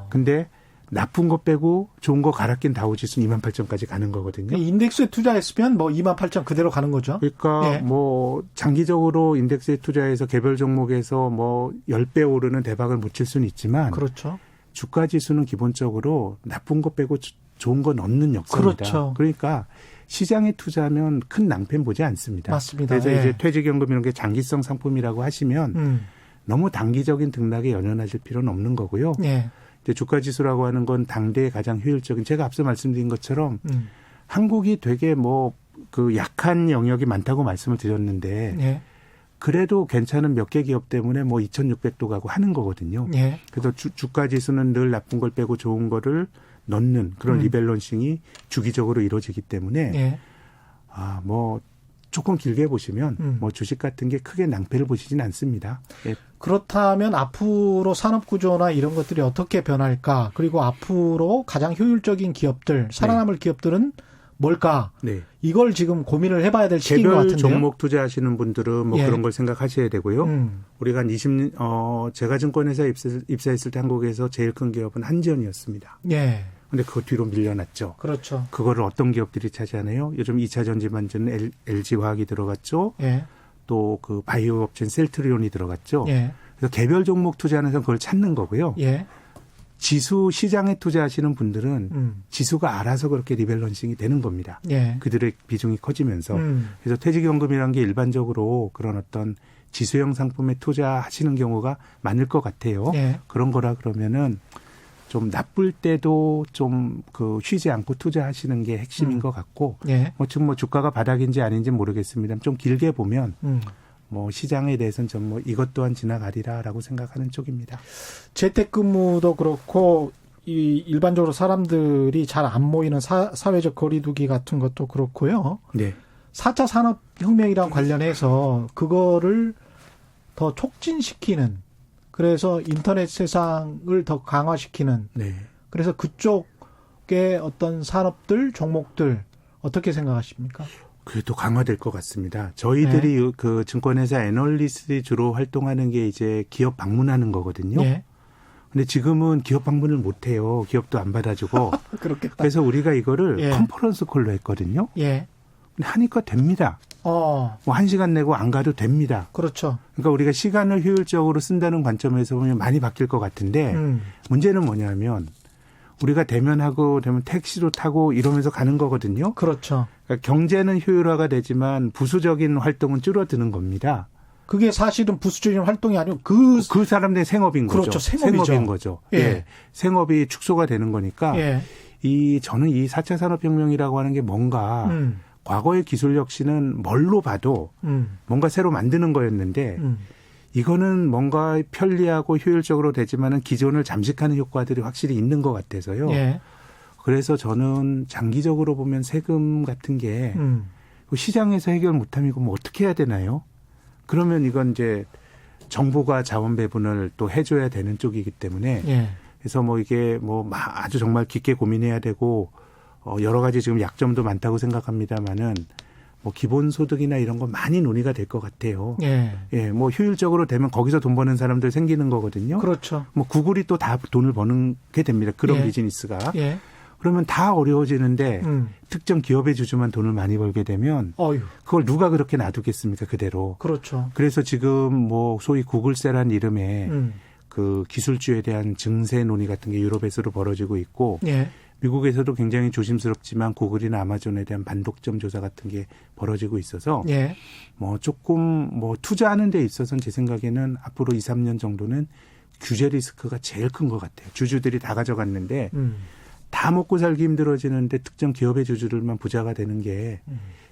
근데 나쁜 거 빼고 좋은 거 갈아 낀 다우지수는 28,000까지 가는 거거든요. 인덱스에 투자했으면 뭐 28,000 그대로 가는 거죠. 그러니까 예. 뭐 장기적으로 인덱스에 투자해서 개별 종목에서 뭐 10배 오르는 대박을 못 칠 수는 있지만 그렇죠. 주가 지수는 기본적으로 나쁜 거 빼고 좋은 건 없는 역사입니다. 그렇죠. 그러니까 시장에 투자하면 큰 낭패는 보지 않습니다. 맞습니다. 그래서 예. 이제 퇴직연금 이런 게 장기성 상품이라고 하시면 너무 단기적인 등락에 연연하실 필요는 없는 거고요. 예. 이제 주가 지수라고 하는 건 당대의 가장 효율적인 제가 앞서 말씀드린 것처럼 한국이 되게 뭐 그 약한 영역이 많다고 말씀을 드렸는데 예. 그래도 괜찮은 몇 개 기업 때문에 뭐 2,600도 가고 하는 거거든요. 예. 그래서 주가 지수는 늘 나쁜 걸 빼고 좋은 거를 넣는 그런 리밸런싱이 주기적으로 이루어지기 때문에 예. 뭐 조금 길게 보시면 뭐 주식 같은 게 크게 낭패를 보시진 않습니다. 예. 그렇다면 앞으로 산업 구조나 이런 것들이 어떻게 변할까? 그리고 앞으로 가장 효율적인 기업들, 살아남을 기업들은 뭘까? 네. 이걸 지금 고민을 해봐야 될 시기인 것 개별 같은데요. 종목 투자하시는 분들은 뭐 예. 그런 걸 생각하셔야 되고요. 우리가 한 20년 제가 증권회사에 입사했을 때 한국에서 제일 큰 기업은 한전이었습니다. 예. 근데 그거 뒤로 밀려났죠. 그렇죠. 그거를 어떤 기업들이 차지하나요? 요즘 2차 전지 반전은 LG화학이 들어갔죠. 예. 또 그 바이오 업체인 셀트리온이 들어갔죠. 예. 그래서 개별 종목 투자하는 사람 그걸 찾는 거고요. 예. 지수 시장에 투자하시는 분들은 지수가 알아서 그렇게 리밸런싱이 되는 겁니다. 예. 그들의 비중이 커지면서. 그래서 퇴직연금이라는 게 일반적으로 그런 어떤 지수형 상품에 투자하시는 경우가 많을 것 같아요. 예. 그런 거라 그러면은 좀 나쁠 때도 좀 그 쉬지 않고 투자하시는 게 핵심인 것 같고, 예. 뭐 지금 뭐 주가가 바닥인지 아닌지 모르겠습니다. 좀 길게 보면 뭐 시장에 대해서는 좀 뭐 이것 또한 지나가리라라고 생각하는 쪽입니다. 재택근무도 그렇고 이 일반적으로 사람들이 잘 안 모이는 사회적 거리두기 같은 것도 그렇고요. 네. 4차 산업혁명이랑 관련해서 그거를 더 촉진시키는, 그래서 인터넷 세상을 더 강화시키는, 네. 그래서 그쪽의 어떤 산업들, 종목들 어떻게 생각하십니까? 그게 또 강화될 것 같습니다. 저희들이 네. 그 증권회사 애널리스트들이 주로 활동하는 게 이제 기업 방문하는 거거든요. 예. 근데 지금은 기업 방문을 못 해요. 기업도 안 받아주고. 그렇겠다. 그래서 우리가 이거를 예. 컨퍼런스 콜로 했거든요. 예. 근데 하니까 됩니다. 뭐 1시간 내고 안 가도 됩니다. 그렇죠. 그러니까 우리가 시간을 효율적으로 쓴다는 관점에서 보면 많이 바뀔 것 같은데 문제는 뭐냐면 우리가 대면하고 되면 택시도 타고 이러면서 가는 거거든요. 그렇죠. 그러니까 경제는 효율화가 되지만 부수적인 활동은 줄어드는 겁니다. 그게 사실은 부수적인 활동이 아니고 그 사람들의 생업인 거죠. 그렇죠. 생업이죠. 생업인 거죠. 예. 예. 생업이 축소가 되는 거니까 예. 저는 이 4차 산업혁명이라고 하는 게 뭔가 과거의 기술 혁신은 뭘로 봐도 뭔가 새로 만드는 거였는데 이거는 뭔가 편리하고 효율적으로 되지만은 기존을 잠식하는 효과들이 확실히 있는 것 같아서요. 예. 그래서 저는 장기적으로 보면 세금 같은 게 시장에서 해결 못하면 이거 뭐 어떻게 해야 되나요? 그러면 이건 이제 정부가 자원 배분을 또 해줘야 되는 쪽이기 때문에 예. 그래서 뭐 이게 뭐 아주 정말 깊게 고민해야 되고 여러 가지 지금 약점도 많다고 생각합니다만은 뭐 기본소득이나 이런 거 많이 논의가 될 것 같아요. 예. 예, 뭐 효율적으로 되면 거기서 돈 버는 사람들 생기는 거거든요. 그렇죠. 뭐 구글이 또 다 돈을 버는 게 됩니다. 그런 예. 비즈니스가. 예. 그러면 다 어려워지는데 특정 기업의 주주만 돈을 많이 벌게 되면 어휴. 그걸 누가 그렇게 놔두겠습니까? 그대로. 그렇죠. 그래서 지금 뭐 소위 구글세란 이름의 그 기술주에 대한 증세 논의 같은 게 유럽에서도 벌어지고 있고 예. 미국에서도 굉장히 조심스럽지만 구글이나 아마존에 대한 반독점 조사 같은 게 벌어지고 있어서 예. 뭐 조금 뭐 투자하는 데 있어서는 제 생각에는 앞으로 2, 3년 정도는 규제 리스크가 제일 큰 것 같아요. 주주들이 다 가져갔는데 다 먹고 살기 힘들어지는데 특정 기업의 주주들만 부자가 되는 게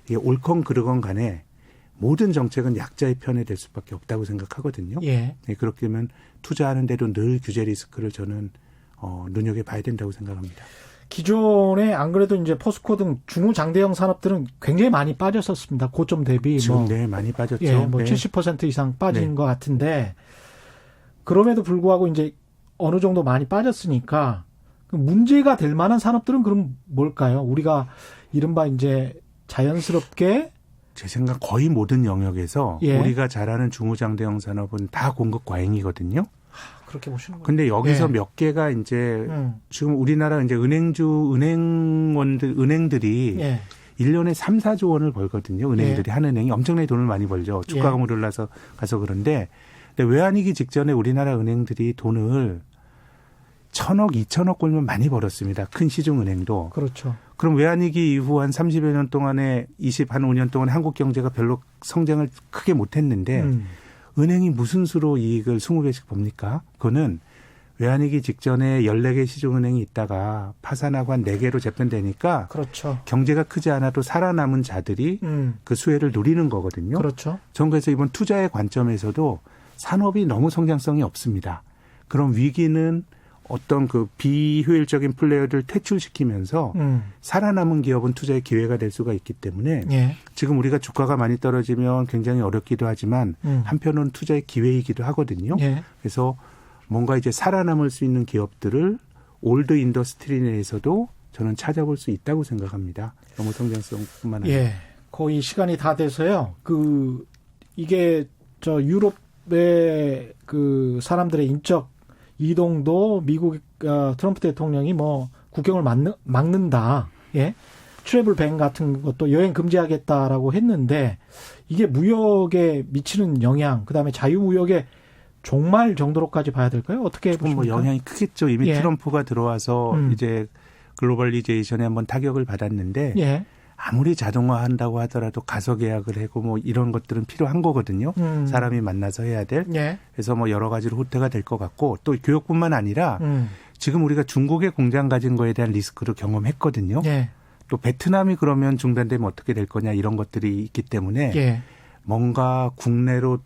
이게 옳건 그르건 간에 모든 정책은 약자의 편에 될 수밖에 없다고 생각하거든요. 예. 네, 그렇게 되면 투자하는 데도 늘 규제 리스크를 저는 눈여겨봐야 된다고 생각합니다. 기존에 안 그래도 이제 포스코 등 중후장대형 산업들은 굉장히 많이 빠졌었습니다. 고점 대비. 지금 네, 많이 빠졌죠. 예, 뭐 네. 70% 이상 빠진 네. 것 같은데 그럼에도 불구하고 이제 어느 정도 많이 빠졌으니까 문제가 될 만한 산업들은 그럼 뭘까요? 우리가 이른바 이제 자연스럽게 제 생각 거의 모든 영역에서 예. 우리가 잘 아는 중후장대형 산업은 다 공급 과잉이거든요. 그렇게 보시는 거예요. 근데 여기서 예. 몇 개가 이제 지금 우리나라 이제 은행들이 예. 1년에 3, 4조 원을 벌거든요. 은행들이 한 은행이 엄청나게 돈을 많이 벌죠. 주가가 예. 오르라서 가서 그런데 근데 외환위기 직전에 우리나라 은행들이 돈을 1,000억, 2,000억 벌면 많이 벌었습니다. 큰 시중은행도. 그렇죠. 그럼 외환위기 이후 한 30여 년 동안에 5년 동안에 한국 경제가 별로 성장을 크게 못했는데 은행이 무슨 수로 이익을 20배씩 봅니까? 그거는 외환위기 직전에 14개 시중은행이 있다가 파산하고 한 4개로 재편되니까 그렇죠. 경제가 크지 않아도 살아남은 자들이 그 수혜를 누리는 거거든요. 그렇죠. 전 그래서 이번 투자의 관점에서도 산업이 너무 성장성이 없습니다. 그럼 위기는 어떤 그 비효율적인 플레이어들 퇴출시키면서 살아남은 기업은 투자의 기회가 될 수가 있기 때문에 예. 지금 우리가 주가가 많이 떨어지면 굉장히 어렵기도 하지만 한편으로는 투자의 기회이기도 하거든요. 예. 그래서 뭔가 이제 살아남을 수 있는 기업들을 올드 인더스트리 내에서도 저는 찾아볼 수 있다고 생각합니다. 너무 성장성뿐만 아니라. 예. 거의 시간이 다 돼서요. 이게 유럽의 그 사람들의 인적 이동도 미국 트럼프 대통령이 뭐 국경을 막는다. 예. 트래블 밴 같은 것도 여행 금지하겠다라고 했는데 이게 무역에 미치는 영향, 그다음에 자유무역의 종말 정도로까지 봐야 될까요? 어떻게 조금 보십니까? 뭐 영향이 크겠죠. 이미 예. 트럼프가 들어와서 이제 글로벌리제이션에 한번 타격을 받았는데 예. 아무리 자동화한다고 하더라도 가서 계약을 하고 뭐 이런 것들은 필요한 거거든요. 사람이 만나서 해야 될. 예. 그래서 뭐 여러 가지로 후퇴가 될 것 같고 또 교육뿐만 아니라 지금 우리가 중국의 공장 가진 거에 대한 리스크를 경험했거든요. 예. 또 베트남이 그러면 중단되면 어떻게 될 거냐 이런 것들이 있기 때문에 예. 뭔가 국내로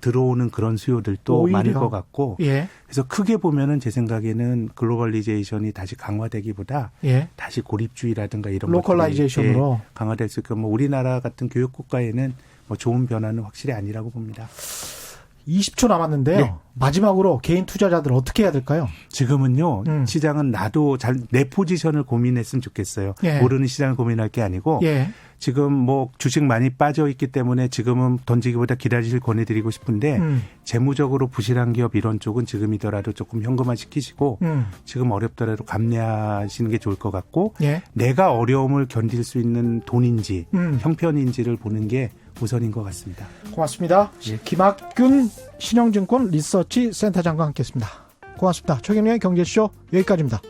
들어오는 그런 수요들도 오히려. 많을 것 같고 예. 그래서 크게 보면은 제 생각에는 글로벌리제이션이 다시 강화되기보다 예. 다시 고립주의라든가 이런 로컬라이제이션으로 것들이 강화될 수 있고 뭐 우리나라 같은 교육 국가에는 뭐 좋은 변화는 확실히 아니라고 봅니다. 20초 남았는데요. 네. 마지막으로 개인 투자자들 어떻게 해야 될까요? 지금은요, 시장은 나도 내 포지션을 고민했으면 좋겠어요. 예. 모르는 시장을 고민할 게 아니고, 예. 지금 뭐 주식 많이 빠져 있기 때문에 지금은 던지기보다 기다리실 권해드리고 싶은데, 재무적으로 부실한 기업 이런 쪽은 지금이더라도 조금 현금화 시키시고, 지금 어렵더라도 감내하시는 게 좋을 것 같고, 예. 내가 어려움을 견딜 수 있는 돈인지, 형편인지를 보는 게 우선인 것 같습니다. 고맙습니다. 예. 김학균 신영증권 리서치 센터장과 함께했습니다. 고맙습니다. 최경영의 경제쇼 여기까지입니다.